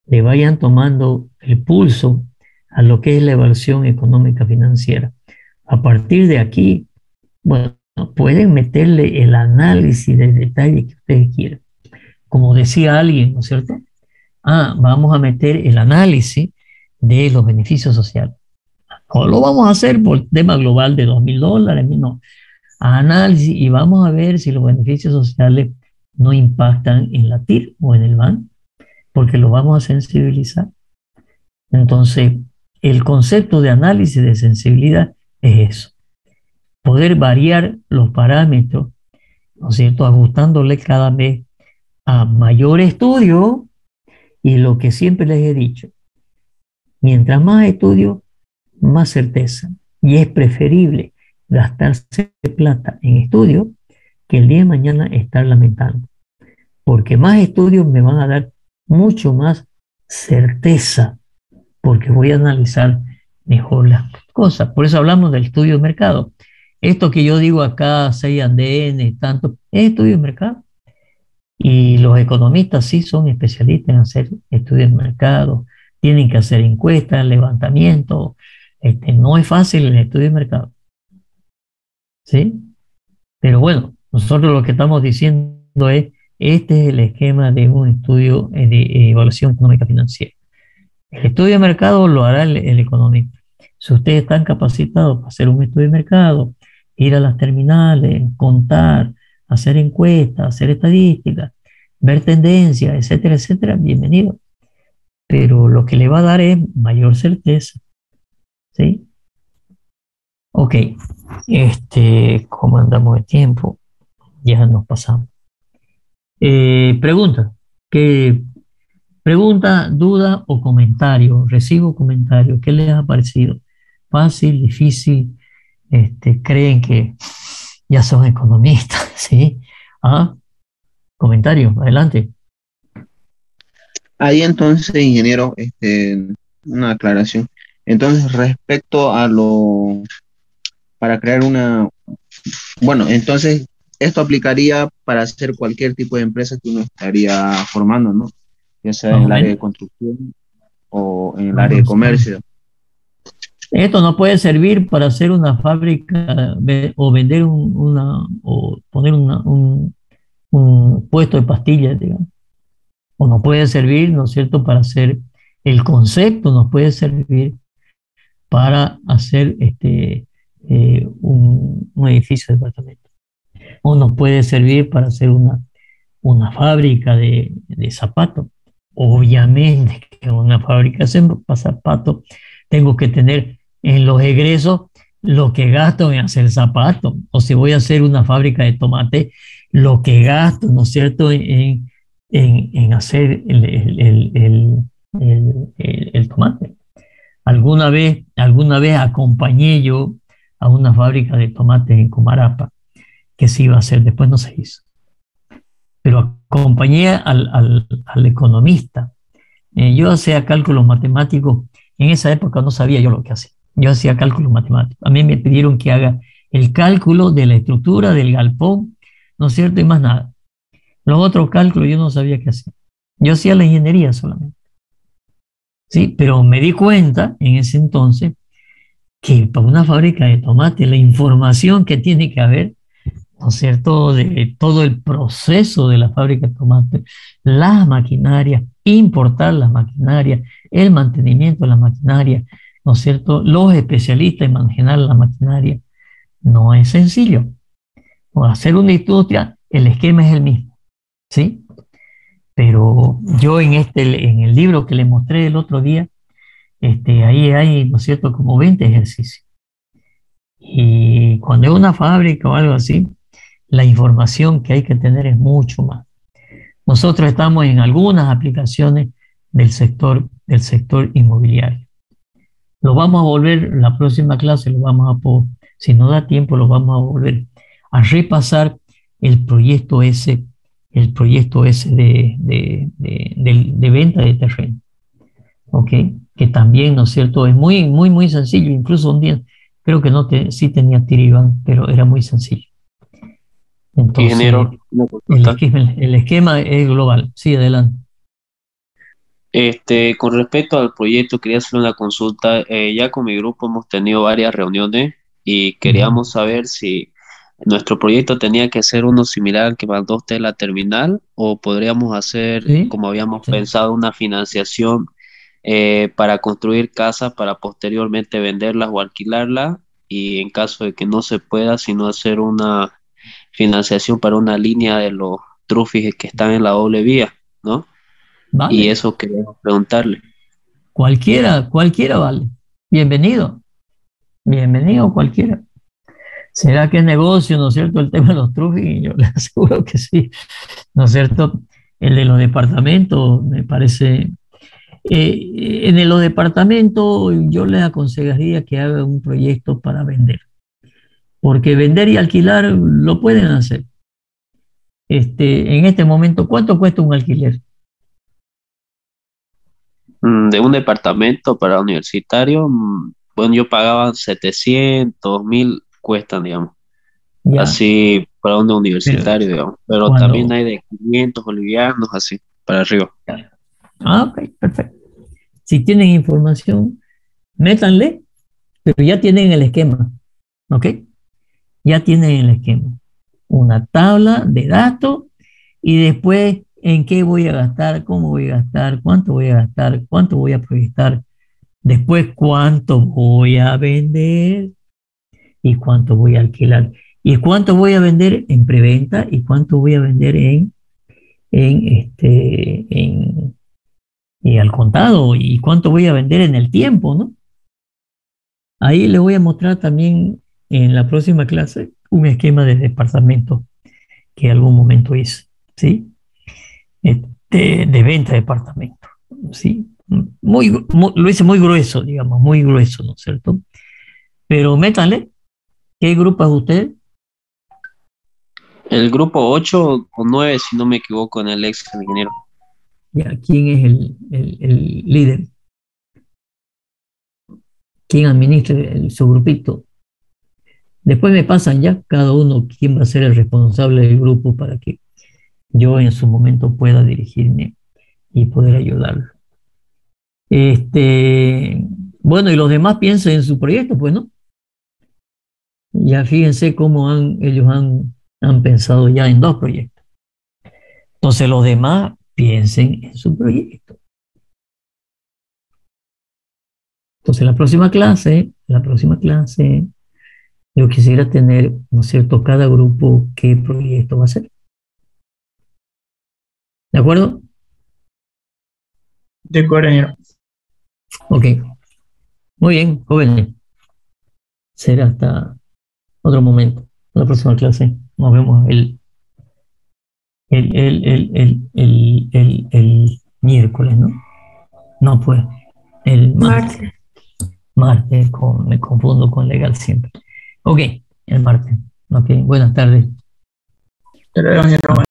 A: le vayan tomando el pulso a lo que es la evaluación económica financiera. A partir de aquí, bueno, pueden meterle el análisis de detalle que ustedes quieran. Como decía alguien, ¿no es cierto? Vamos a meter el análisis de los beneficios sociales. No lo vamos a hacer por tema global de $2.000, no. Análisis, y vamos a ver si los beneficios sociales no impactan en la TIR o en el BAN, porque lo vamos a sensibilizar. Entonces, el concepto de análisis de sensibilidad es eso. Poder variar los parámetros, ¿no es cierto? Ajustándole cada vez a mayor estudio, y lo que siempre les he dicho, mientras más estudio, más certeza. Y es preferible gastarse plata en estudio que el día de mañana estar lamentando. Porque más estudios me van a dar mucho más certeza, porque voy a analizar mejor las cosas. Por eso hablamos del estudio de mercado. Esto que yo digo acá, 6 andenes, tanto, es estudio de mercado. Y los economistas sí son especialistas en hacer estudios de mercado, tienen que hacer encuestas, levantamientos. No es fácil el estudio de mercado. ¿Sí? Pero bueno, nosotros lo que estamos diciendo es, este es el esquema de un estudio de evaluación económica financiera. El estudio de mercado lo hará el economista. Si ustedes están capacitados para hacer un estudio de mercado, ir a las terminales, contar, hacer encuestas, hacer estadísticas, ver tendencias, etcétera, etcétera, bienvenido. Pero lo que le va a dar es mayor certeza. ¿Sí? Ok. ¿Cómo andamos de tiempo? Ya nos pasamos. Pregunta. Pregunta, duda o comentario. Recibo comentarios. ¿Qué les ha parecido? ¿Fácil, difícil? ¿Creen que ya son economistas? ¿Sí? Comentario, adelante.
C: Ahí entonces, ingeniero, una aclaración. Entonces, respecto a para crear bueno, entonces, esto aplicaría para hacer cualquier tipo de empresa que uno estaría formando, ¿no? Ya sea en el área de construcción o en el área de comercio.
A: Esto no puede servir para hacer una fábrica o vender o poner un puesto de pastillas, digamos. O no puede servir, ¿no es cierto?, para hacer el concepto, nos puede servir para hacer un edificio de departamento. O nos puede servir para hacer una fábrica de zapatos. Obviamente que una fábrica de zapatos tengo que tener en los egresos lo que gasto en hacer zapatos. O si voy a hacer una fábrica de tomate, lo que gasto, ¿no es cierto?, en hacer el tomate. Alguna vez acompañé yo a una fábrica de tomates en Comarapa que se iba a hacer, después no se hizo. Pero acompañé al economista. Yo hacía cálculos matemáticos. En esa época no sabía yo lo que hacía. Yo hacía cálculos matemáticos. A mí me pidieron que haga el cálculo de la estructura del galpón, ¿no es cierto? Y más nada. Los otros cálculos yo no sabía qué hacer. Yo hacía la ingeniería solamente. Sí, pero me di cuenta en ese entonces que para una fábrica de tomate la información que tiene que haber, ¿no es cierto?, de todo el proceso de la fábrica de tomate, las maquinarias, importar las maquinarias, el mantenimiento de las maquinarias, ¿no es cierto?, los especialistas en manejar la maquinaria, no es sencillo. O hacer una industria, el esquema es el mismo, ¿sí? Pero yo en el libro que le mostré el otro día, ahí hay, ¿no es cierto?, como 20 ejercicios. Y cuando es una fábrica o algo así, la información que hay que tener es mucho más. Nosotros estamos en algunas aplicaciones del sector inmobiliario. Lo vamos a volver, la próxima clase si no da tiempo, lo vamos a volver a repasar el proyecto ese de venta de terreno. ¿Ok? Que también, ¿no es cierto?, es muy, muy, muy sencillo. Incluso un día creo que sí tenía Tiriban, pero era muy sencillo. Entonces,
F: Ingeniero,
A: el esquema es global. Sí, adelante.
F: Con respecto al proyecto, quería hacer una consulta. Ya con mi grupo hemos tenido varias reuniones y queríamos saber si nuestro proyecto tenía que ser uno similar al que mandó usted la terminal, o podríamos hacer,
A: Sí,
F: como habíamos
A: sí.
F: pensado, una financiación para construir casas para posteriormente venderlas o alquilarlas, y en caso de que no se pueda, sino hacer una financiación para una línea de los trufis que están en la doble vía, ¿no? Y
A: Vale.
F: eso quería preguntarle.
A: Cualquiera vale. Bienvenido. Bienvenido cualquiera. ¿Será que es negocio, no es cierto, el tema de los trufis? Yo le aseguro que sí, ¿no es cierto? El de los departamentos, me parece. En los departamentos yo les aconsejaría que hagan un proyecto para vender, porque vender y alquilar lo pueden hacer. En este momento, ¿cuánto cuesta un alquiler?
F: De un departamento para universitario, bueno, yo pagaba 700.000, cuestan, digamos.
A: Ya,
F: Así para un
A: pero
F: universitario, digamos. Pero también
A: cuando...
F: hay de 500 bolivianos, así, para arriba.
A: Ok, perfecto. Si tienen información, métanle, pero ya tienen el esquema, ¿ok? Ya tienen el esquema. Una tabla de datos y después en qué voy a gastar, cómo voy a gastar, cuánto voy a gastar, cuánto voy a proyectar, después cuánto voy a vender y cuánto voy a alquilar. Y cuánto voy a vender en preventa y cuánto voy a vender y al contado y cuánto voy a vender en el tiempo, ¿no? Ahí les voy a mostrar también en la próxima clase un esquema de departamento que algún momento hice, ¿sí? De venta de departamento, ¿sí? Lo hice muy grueso, digamos, muy grueso, ¿no es cierto? Pero métanle, ¿qué grupo es usted?
F: El grupo 8 o 9, si no me equivoco, en el ex ingeniero.
A: Ya, ¿quién es el líder? ¿Quién administra su grupito? Después me pasan ya cada uno quién va a ser el responsable del grupo para que yo en su momento pueda dirigirme y poder ayudarlo. Bueno, y los demás piensen en su proyecto, pues, ¿no? Ya fíjense cómo ellos han pensado ya en 2 proyectos. Entonces los demás piensen en su proyecto. Entonces la próxima clase, yo quisiera tener, ¿no es cierto?, cada grupo qué proyecto va a hacer. ¿De acuerdo?
E: De acuerdo, ingeniero.
A: Ok. Muy bien, jóvenes. Será hasta otro momento. La próxima clase. Nos vemos el miércoles, ¿no? No, pues, el martes. Martes, me confundo con legal siempre. Ok, el martes. Ok, buenas tardes.
E: Te lo dejo, ingeniero.